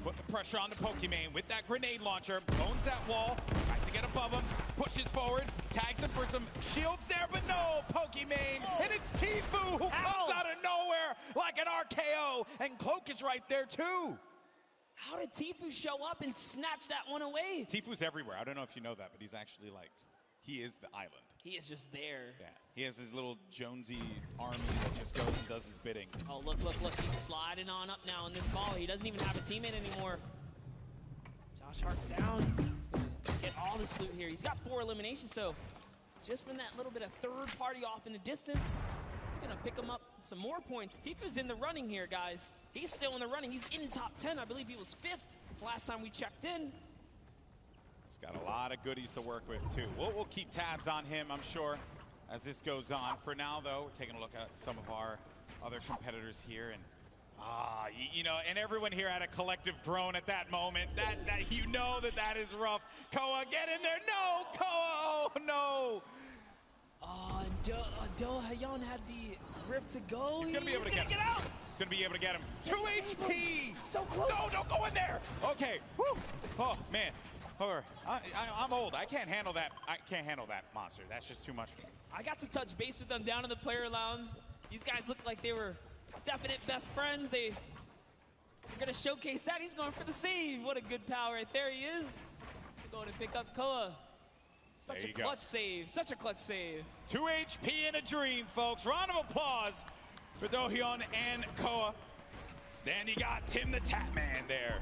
Put the pressure on the Pokimane with that grenade launcher. Owns that wall. Tries to get above him. Pushes forward. Tags him for some shields there, but no. Pokimane. And it's Tfue who comes out of nowhere like an RKO. And Cloak is right there, too. How did Tfue show up and snatch that one away? Tfue's everywhere. I don't know if you know that, but he's actually like, he is the island. He is just there. Yeah. He has his little Jonesy army that just goes and does his bidding. Oh, look. He's sliding on up now in this ball. He doesn't even have a teammate anymore. Josh Hart's down. He's going to get all this loot here. He's got 4 eliminations, so just from that little bit of third party off in the distance, it's going to pick him up some more points. Tfue's in the running here, guys. He's still in the running. He's in top 10. I believe he was 5th last time we checked in. He's got a lot of goodies to work with, too. We'll keep tabs on him, I'm sure, as this goes on. For now, though, we're taking a look at some of our other competitors here. And, and everyone here had a collective groan at that moment. That you know that is rough. Koa, get in there. No, Koa. Oh, no. Oh, and Do-Hayon had the rift to go. He's going to be able to get out. He's going to be able to get him. 2 HP. So close. No, don't go in there. Okay. Woo. Oh, man. I'm old. I can't handle that. I can't handle that monster. That's just too much for me. I got to touch base with them down in the player lounge. These guys look like they were definite best friends. They're going to showcase that. He's going for the save. What a good pal right there he is. going to pick up Koa. Such a clutch save. Such a clutch save. 2 HP in a dream, folks. Round of applause for Dohyun and Koa. Then you got Tim the Tap Man there.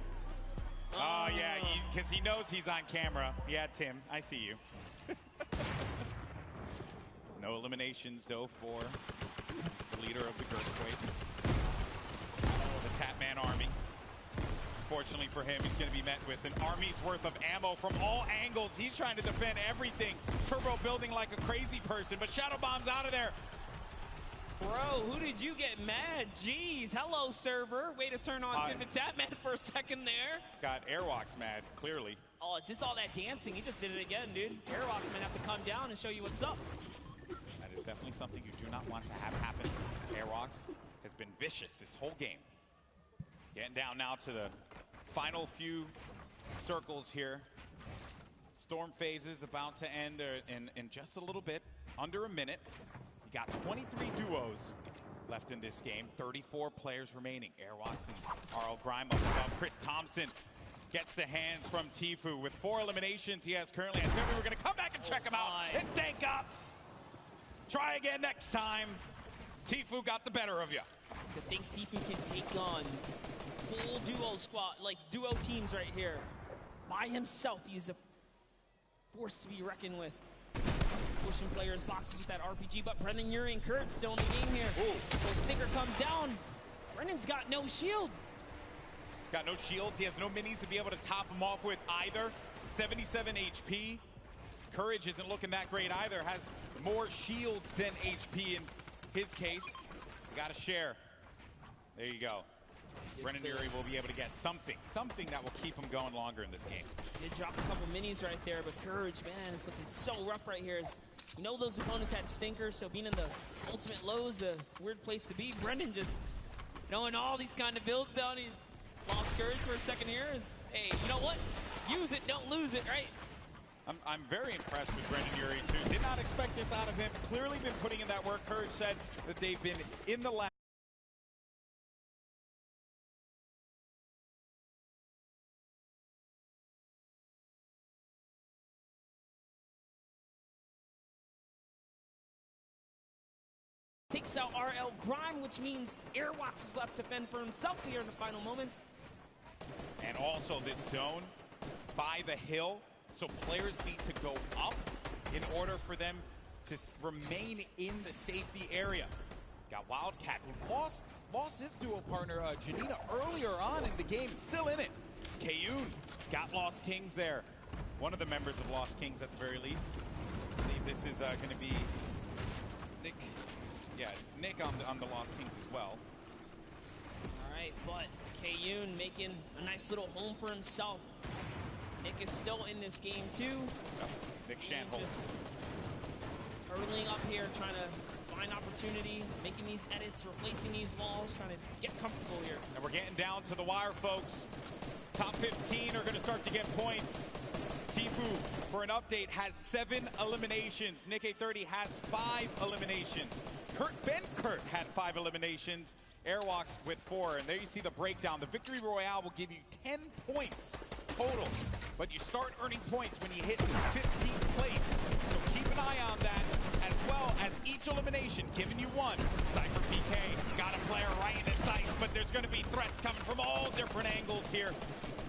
Oh, yeah, because he knows he's on camera. Yeah, Tim, I see you. No eliminations, though, for the leader of the Girthquake. The Tap Man army. Fortunately for him, he's going to be met with an army's worth of ammo from all angles. He's trying to defend everything. Turbo building like a crazy person, but Shadow Bomb's out of there. Bro, who did you get mad? Jeez, hello, server. Way to turn on Tim the Tap Man for a second there. Got Airwalks mad, clearly. Oh, it's just all that dancing. He just did it again, dude. Airwalks might have to come down and show you what's up. That is definitely something you do not want to have happen. Airwalks has been vicious this whole game. Getting down now to the final few circles here. Storm phase is about to end in just a little bit, under a minute. You got 23 duos left in this game, 34 players remaining. Airwalks and RL Grime up above. Chris Thompson gets the hands from Tfue. With 4 eliminations he has currently. I said we were going to come back and check him out. And Dank Ops. Try again next time. Tfue got the better of you. To think Tfue can take on full duo squad, like duo teams right here. By himself, he's a force to be reckoned with. Pushing players' boxes with that RPG, but Brendan, Yuri, and Kurt still in the game here. So Sticker comes down. Brendan's got no shield. He's got no shields. He has no minis to be able to top him off with either. 77 HP. Courage isn't looking that great either. Has more shields than HP in his case. You got to share. There you go. Brendan Yuri will be able to get something that will keep him going longer in this game. Did drop a couple minis right there, but Courage, man, is looking so rough right here. You know those opponents had stinkers, so being in the ultimate low is a weird place to be. Brendan just knowing all these kind of builds down. He's lost Courage for a second here. Hey, you know what? Use it, don't lose it, right? I'm very impressed with Brendan Yuri, too. Did not expect this out of him. Clearly been putting in that work. Courage said that they've been in the lab. Takes out RL Grime, which means Airwalks is left to fend for himself here in the final moments. And also this zone by the hill, so players need to go up in order for them to remain in the safety area. Got Wildcat, who lost his duo partner, Janina, earlier on in the game, still in it. Kayun got Lost Kings there. One of the members of Lost Kings at the very least. I believe this is going to be Nick. Yeah, Nick on the Lost Kings as well. All right, but Kayun making a nice little home for himself. Nick is still in this game too. Nick Shanholz. Hurtling up here, trying to find opportunity, making these edits, replacing these walls, trying to get comfortable here. And we're getting down to the wire, folks. Top 15 are going to start to get points. Tfue, for an update, has 7 eliminations. Nick 830 has 5 eliminations. Kurt had 5 eliminations. Airwalks with 4. And there you see the breakdown. The Victory Royale will give you 10 points total. But you start earning points when you hit 15th place. So keep an eye on that, as well as each elimination giving you 1. Cypher PK got a player right in his sights, but there's going to be threats coming from all different angles here.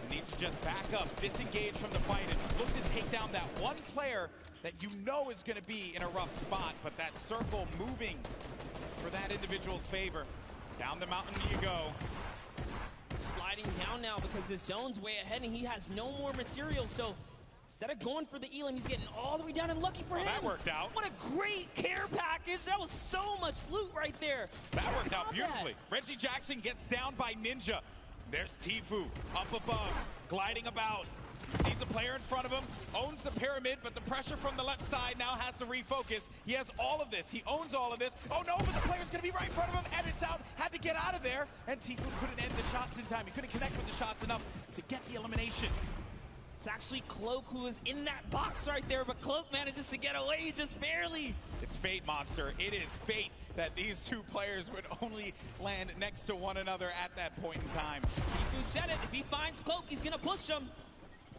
You need to just back up, disengage from the fight, and look to take down that one player that you know is going to be in a rough spot, but that circle moving for that individual's favor. Down the mountain you go. Sliding down now because the zone's way ahead and he has no more material, so instead of going for the elim, he's getting all the way down, and lucky for him. That worked out. What a great care package. That was so much loot right there. That worked out beautifully. Reggie Jackson gets down by Ninja. There's Tfue up above, gliding about. He sees a player in front of him, owns the pyramid, but the pressure from the left side now has to refocus. He has all of this. He owns all of this. Oh no, but the player's going to be right in front of him. Edits out, had to get out of there, and Tfue couldn't end the shots in time. He couldn't connect with the shots enough to get the elimination. It's actually Cloak who is in that box right there, but Cloak manages to get away just barely. It's fate, Monster. It is fate that these two players would only land next to one another at that point in time. Tfue said it. If he finds Cloak, he's going to push him.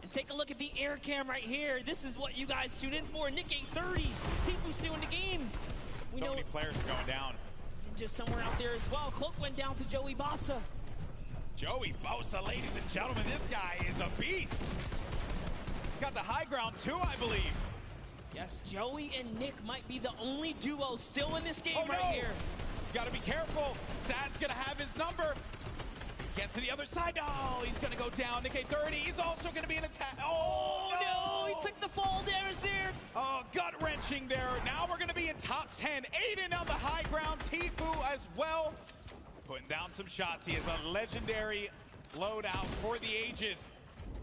And take a look at the air cam right here. This is what you guys tune in for. Nick 830, Tifu still in the game. We So know many players are going down. just somewhere out there as well. Cloak went down to Joey Bossa. Joey Bosa, ladies and gentlemen, this guy is a beast. He's got the high ground too, I believe. Yes, Joey and Nick might be the only duo still in this game Oh, right no. here. You gotta be careful. Sad's gonna have his number. Gets to the other side. Oh, he's gonna go down. Nick 830, he's also gonna be an attack. Oh, no, he took the fall damage there. Oh, gut-wrenching there. Now we're gonna be in top 10. Aiden on the high ground, Tifu as well. Putting down some shots. He has a legendary loadout for the ages.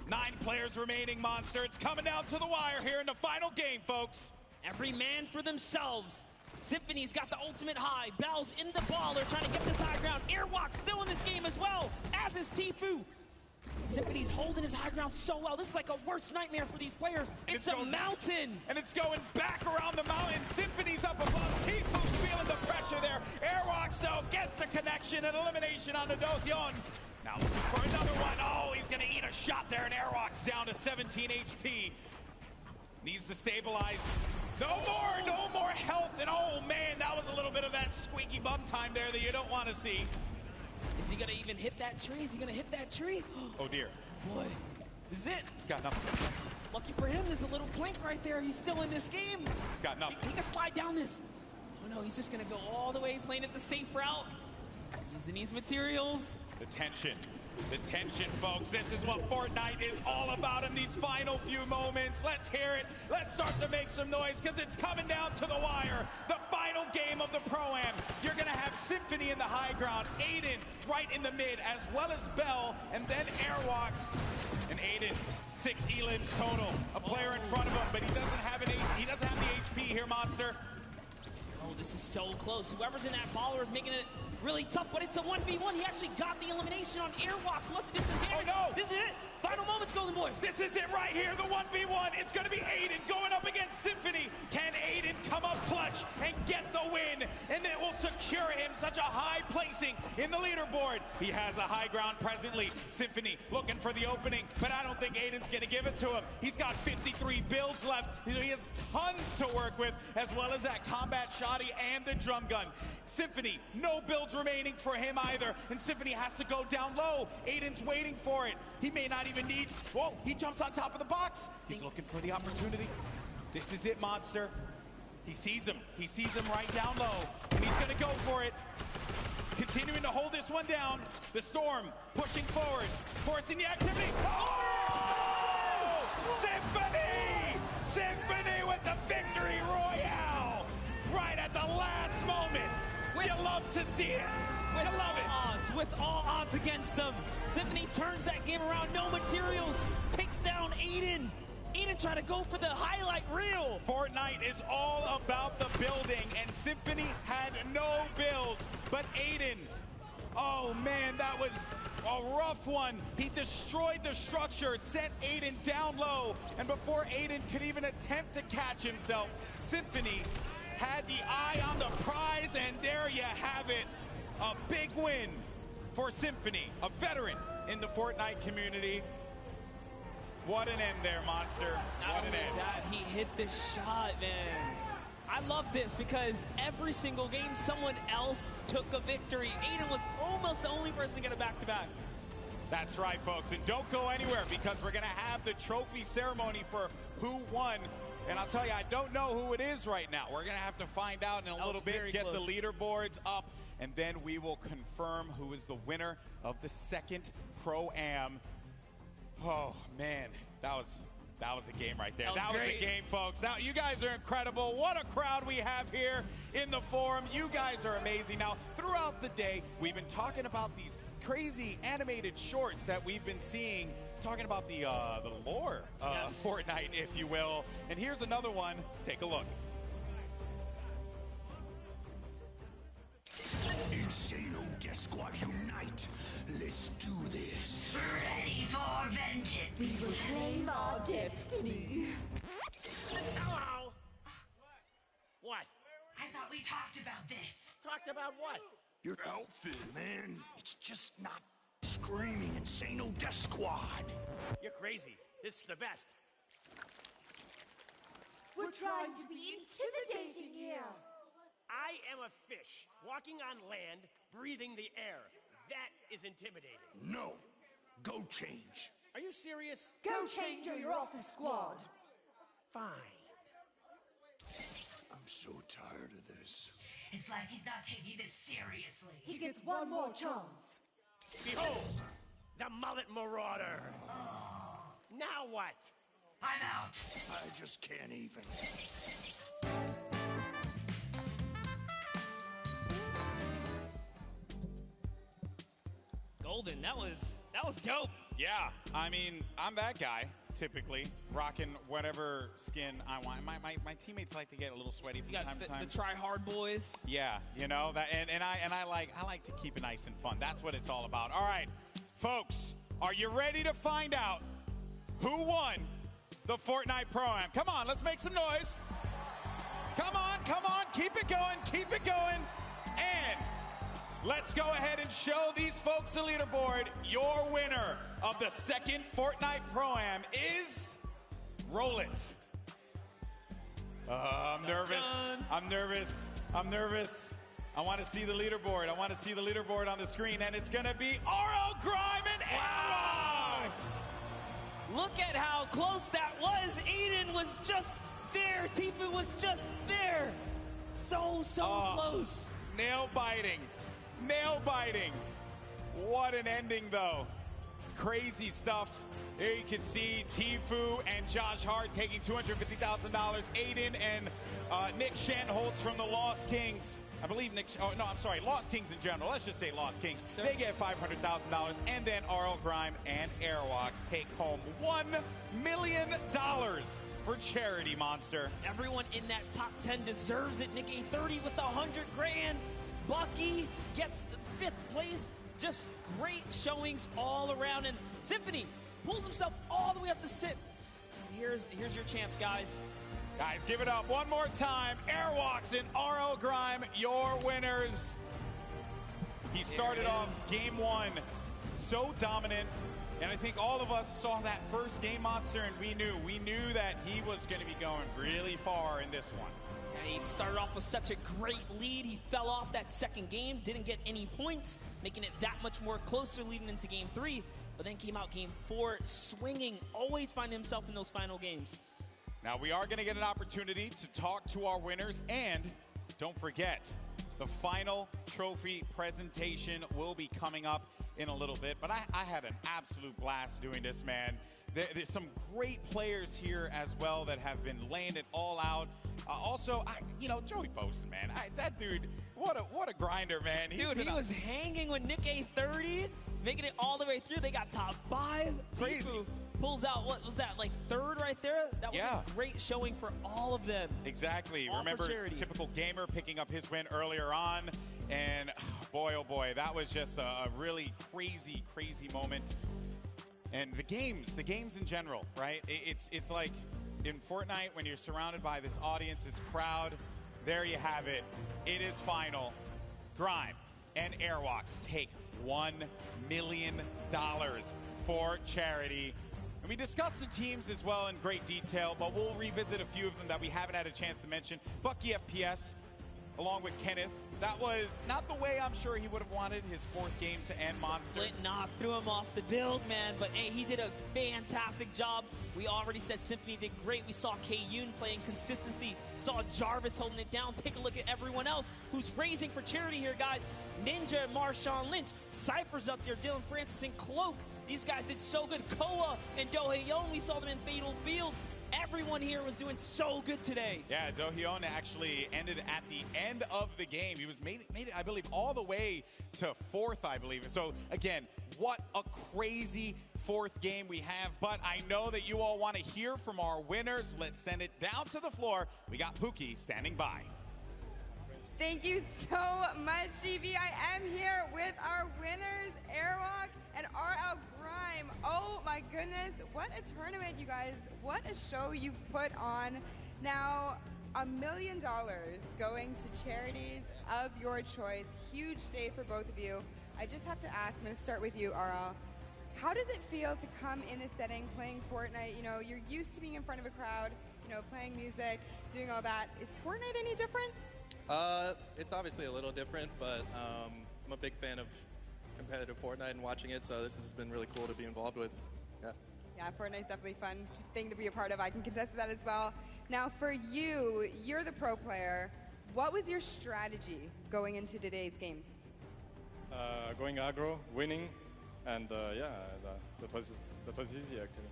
9 players remaining, Monster. It's coming down to the wire here in the final game, folks. Every man for themselves. Symphony's got the ultimate high. Bell's in the ball. They're trying to get this high ground. Airwalk still in this game as well, as is Tifu. Symphony's holding his high ground so well. This is like a worst nightmare for these players. It's a mountain. And it's going back around the mountain. Symphony's up above. Tifu's feeling the pressure there. Airwalk, so gets the connection and elimination on the Dohyeon. Now looking for another one. Oh, he's going to eat a shot there, and Airwalk's down to 17 HP. Needs to stabilize. No more health. And oh, man, that was a little bit of that squeaky bum time there that you don't want to see. Is he gonna even hit that tree? Is he gonna hit that tree? Oh dear. Boy, this is it. He's got nothing. Lucky for him, there's a little plank right there. He's still in this game. He's got nothing. He can slide down this. Oh no, he's just gonna go all the way, playing it the safe route. Using these materials. The tension, folks. This is what Fortnite is all about in these final few moments. Let's hear it. Let's start to make some noise because it's coming down to the wire. The final game of the Pro-Am. You're going to have Symphony in the high ground, Aiden right in the mid, as well as Bell, and then Airwalks. And Aiden, 6 elims total. A player in front of him, but he doesn't have the HP here, Monster. Oh, this is so close. Whoever's in that baller is making it really tough, but it's a 1v1. He actually got the elimination on Airwalks. Must have did some damage. Oh, no. This is it. Final moments, Golden Boy. This is it right here, the 1v1. It's going to be Aiden going up against Symphony. Can Aiden come up clutch and get the win? And it will secure him such a high placing in the leaderboard. He has a high ground presently. Symphony looking for the opening, but I don't think Aiden's going to give it to him. He's got 53 builds left. He has tons to work with, as well as that combat shoddy and the drum gun. Symphony, no builds remaining for him either, and Symphony has to go down low. Aiden's waiting for it. He may not even need... Whoa, he jumps on top of the box. He's looking for the opportunity. This is it, Monster. He sees him. He sees him right down low, and he's going to go for it. Continuing to hold this one down. The Storm pushing forward, forcing the activity. Oh! Symphony! Symphony with the victory royale! Right at the last moment. You love to see it. You love it. With all odds against them, Symphony turns that game around. No materials. Takes down Aiden. Aiden trying to go for the highlight reel. Fortnite is all about the building, and Symphony had no builds. But Aiden, oh man, that was a rough one. He destroyed the structure, sent Aiden down low, and before Aiden could even attempt to catch himself, Symphony had the eye on the prize, and there you have it. A big win for Symphony, a veteran in the Fortnite community. What an end there, Monster. What an end. That he hit the shot, man. I love this because every single game someone else took a victory. Aiden was almost the only person to get a back-to-back. That's right, folks, and don't go anywhere because we're going to have the trophy ceremony for who won. And I'll tell you, I don't know who it is right now. We're going to have to find out in a little bit, get the leaderboards up, and then we will confirm who is the winner of the second Pro-Am. Oh, man, that was a game right there. That was a game, folks. Now, you guys are incredible. What a crowd we have here in the forum. You guys are amazing. Now, throughout the day, we've been talking about these crazy animated shorts that we've been seeing, talking about the lore of Fortnite, if you will. And here's another one. Take a look. Insano Death Squad unite. Let's do this. Ready for vengeance. We will claim our destiny. Hello. What? I thought we talked about this. Talked about what? Your outfit, man. It's just not screaming Insano Death Squad. You're crazy. This is the best. We're trying to be intimidating here. I am a fish, walking on land, breathing the air. That is intimidating. No. Go change. Are you serious? Go change or you're off the squad. Fine. I'm so tired of this. It's like he's not taking this seriously. He gets one more chance. Behold, the mullet marauder. Now what? I'm out. I just can't even. Golden, that was dope. Yeah, I mean, I'm that guy, typically, rocking whatever skin I want. My teammates like to get a little sweaty from time to time. The try-hard boys. Yeah, you know, that, and I like to keep it nice and fun. That's what it's all about. All right, folks, are you ready to find out who won the Fortnite Pro-Am? Come on, let's make some noise. Come on, keep it going, and let's go ahead and show these folks the leaderboard. Your winner of the second Fortnite Pro-Am is... Roll it. I'm nervous. I want to see the leaderboard. On the screen, and it's going to be RL Grime and Aerox. Look at how close that was. Aiden was just there. Tifu was just there. So close. Nail biting. What an ending, though. Crazy stuff. There you can see Tifu and Josh Hart taking $250,000. Aiden and Nick Shanholtz from the Lost Kings. I believe Lost Kings in general. Let's just say Lost Kings. Sir. They get $500,000. And then RL Grime and Airwalks take home $1 million for charity, Monster. Everyone in that top 10 deserves it. Nick A30 with $100,000. Bucky gets 5th place. Just great showings all around. And Symphony pulls himself all the way up to 6th. Here's your champs, guys. Guys, give it up one more time. Airwalks and RL Grime, your winners. He started off game 1 so dominant. And I think all of us saw that first game, Monster, and we knew that he was going to be going really far in this one. And he started off with such a great lead. He fell off that second game, didn't get any points, making it that much more closer leading into game 3. But then came out game 4, swinging, always finding himself in those final games. Now we are going to get an opportunity to talk to our winners, and don't forget, the final trophy presentation will be coming up in a little bit. But I had an absolute blast doing this, man. There's some great players here as well that have been laying it all out. Also, Joey Poston, man. That dude, what a grinder, man. He was hanging with Nick A30, making it all the way through. They got top 5. Crazy. Tifu pulls out, what was that, like 3rd right there? That was a great showing for all of them. Exactly. All Remember, Typical Gamer picking up his win earlier on. And boy, oh boy, that was just a really crazy, crazy moment. And the games in general, right? It's like in Fortnite when you're surrounded by this audience, this crowd. There you have it. It is final. Grime and Airwalks take $1 million for charity. And we discussed the teams as well in great detail, but we'll revisit a few of them that we haven't had a chance to mention. Bucky FPS, along with Kenneth. That was not the way I'm sure he would have wanted his 4th game to end, Monster. Flint threw him off the build, man, but hey, he did a fantastic job. We already said Symphony did great. We saw K-Yoon playing consistency, saw Jarvis holding it down. Take a look at everyone else who's raising for charity here, guys. Ninja and Marshawn Lynch, Cypher's up there, Dylan Francis and Cloak. These guys did so good. Koa and Dohaeon, we saw them in Fatal Fields. Everyone here was doing so good today. Yeah, Dohaeon actually ended at the end of the game. He was made it, I believe, all the way to 4th, I believe. So, again, what a crazy 4th game we have. But I know that you all want to hear from our winners. Let's send it down to the floor. We got Pookie standing by. Thank you so much, GB. I am here with our winners, Airwalk and RL Grime. Oh my goodness, what a tournament, you guys. What a show you've put on. Now, $1 million going to charities of your choice. Huge day for both of you. I just have to ask, I'm gonna start with you, RL. How does it feel to come in this setting, playing Fortnite? You know, you're used to being in front of a crowd, you know, playing music, doing all that. Is Fortnite any different? It's obviously a little different, but I'm a big fan of competitive Fortnite and watching it, so this has been really cool to be involved with. Yeah. Yeah, Fortnite's definitely a fun thing to be a part of. I can contest that as well. Now, for you, you're the pro player. What was your strategy going into today's games? Going aggro, winning, and yeah, that was easy actually.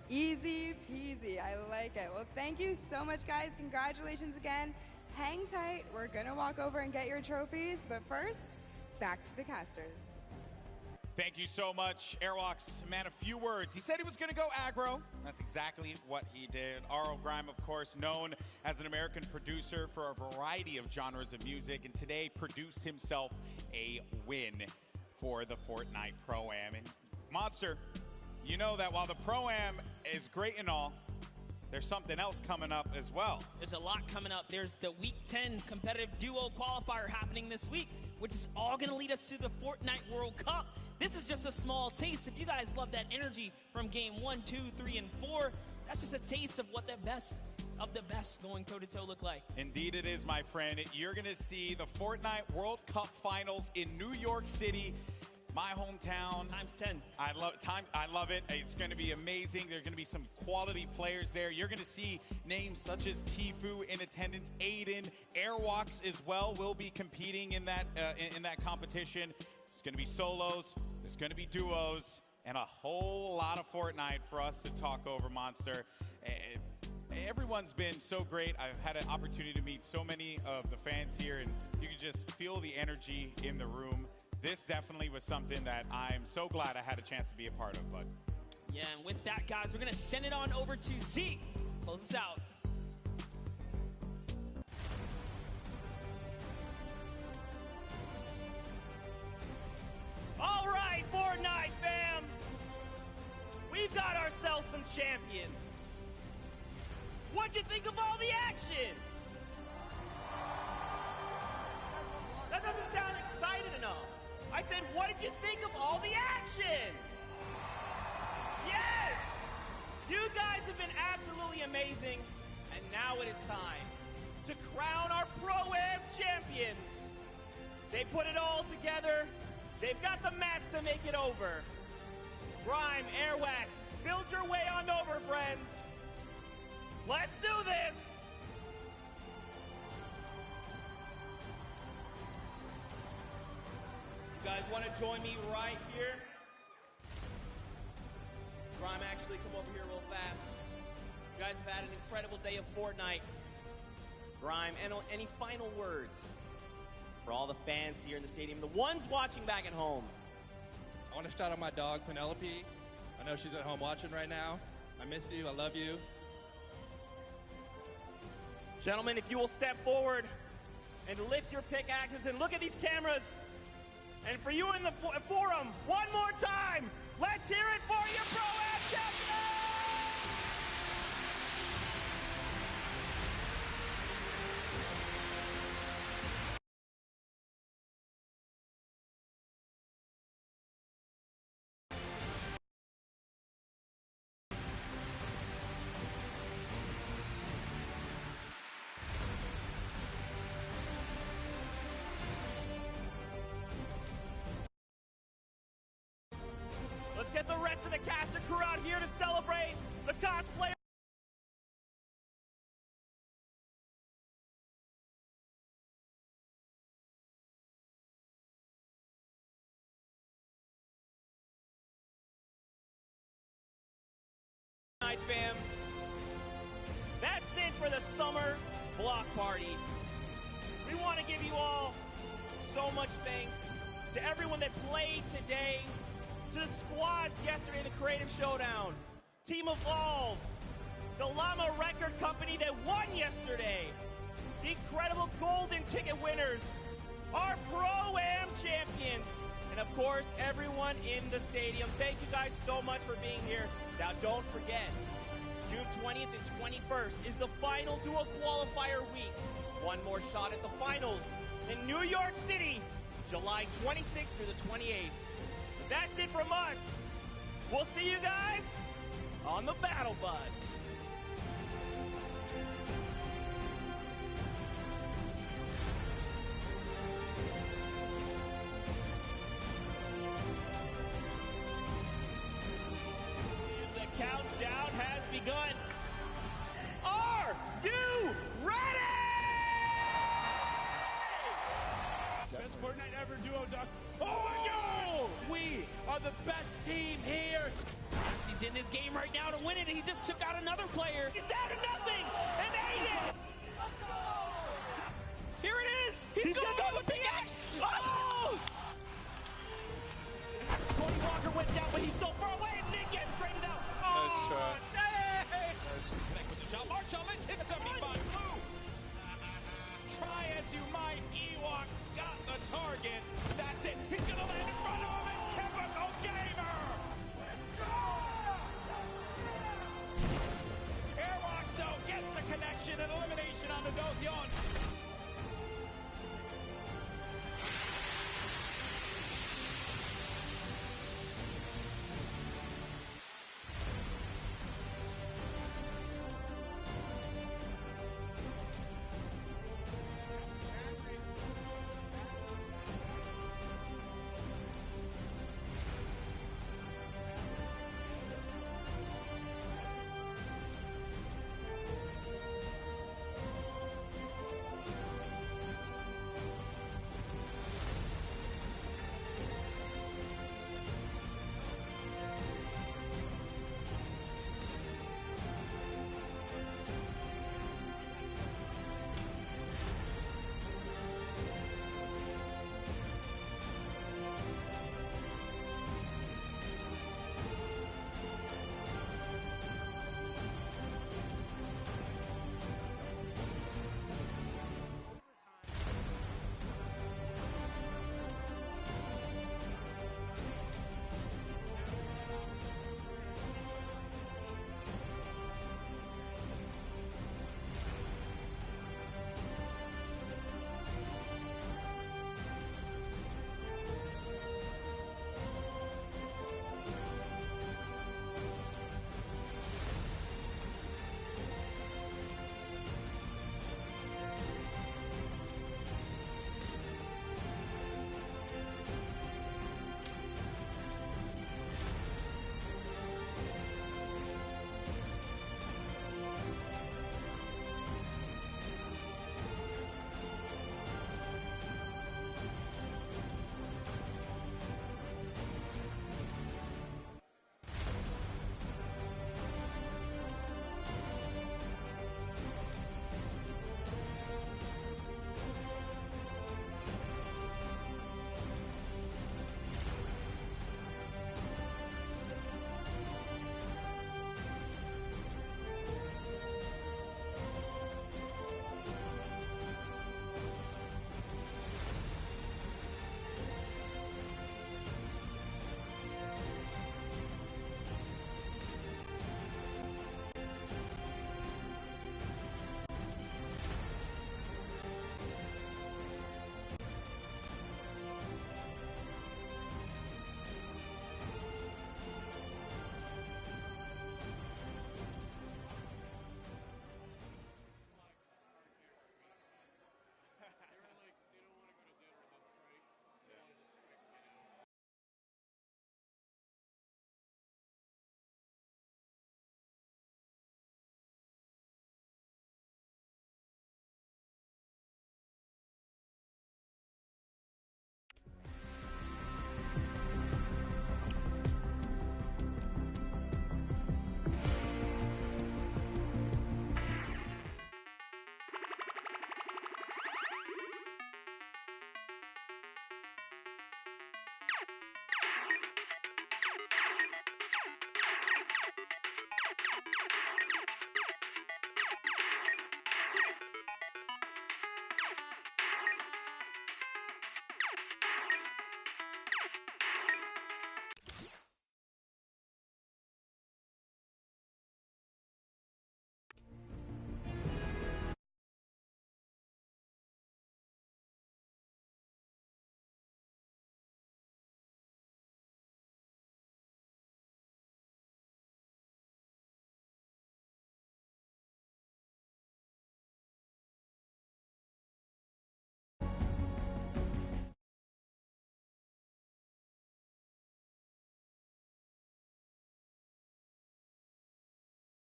Easy peasy, I like it. Well, thank you so much, guys. Congratulations again. Hang tight, we're gonna walk over and get your trophies, but first, back to the casters. Thank you so much, Airwalks. Man, a few words. He said he was going to go aggro. That's exactly what he did. R.L. Grime, of course, known as an American producer for a variety of genres of music, and today produced himself a win for the Fortnite Pro-Am. And Monster, you know that while the Pro-Am is great and all, there's something else coming up as well. There's a lot coming up. There's the Week 10 competitive duo qualifier happening this week, which is all going to lead us to the Fortnite World Cup. This is just a small taste. If you guys love that energy from game 1, 2, 3, and 4, that's just a taste of what the best of the best going toe-to-toe look like. Indeed it is, my friend. You're going to see the Fortnite World Cup Finals in New York City, my hometown. Times 10. I love it. It's going to be amazing. There are going to be some quality players there. You're going to see names such as Tfue in attendance, Aiden, Airwalks as well will be competing in that competition. It's going to be solos, there's going to be duos, and a whole lot of Fortnite for us to talk over, Monster. Everyone's been so great. I've had an opportunity to meet so many of the fans here, and you can just feel the energy in the room. This definitely was something that I'm so glad I had a chance to be a part of, bud. Yeah, and with that, guys, we're going to send it on over to Z. Close us out. All right, Fortnite fam! We've got ourselves some champions. What'd you think of all the action? That doesn't sound excited enough. I said, what did you think of all the action? Yes! You guys have been absolutely amazing, and now it is time to crown our Pro-Am champions. They put it all together. They've got the mats to make it over. Grime, Airwax, build your way on over, friends. Let's do this! You guys want to join me right here? Grime, actually come over here real fast. You guys have had an incredible day of Fortnite. Grime, any final words for all the fans here in the stadium, the ones watching back at home? I want to shout out my dog, Penelope. I know she's at home watching right now. I miss you. I love you. Gentlemen, if you will step forward and lift your pickaxes and look at these cameras. And for you in the forum, one more time, let's hear it for your Pro-Am champion! Let's get the rest of the caster crew out here to celebrate the cosplayer. Night fam. That's it for the summer block party. We want to give you all so much thanks to everyone that played today, to the squads yesterday in the Creative Showdown, Team Evolve, the Llama Record Company that won yesterday, the incredible golden ticket winners, our Pro-Am champions, and of course, everyone in the stadium. Thank you guys so much for being here. Now don't forget, June 20th and 21st is the final dual qualifier week. One more shot at the finals in New York City, July 26th through the 28th. That's it from us. We'll see you guys on the battle bus. The countdown has begun. Are you ready? Best Fortnite ever duo, Doc. Oh, we are the best team here. He's in this game right now to win it. He just took out another player. He's down to nothing and ate it.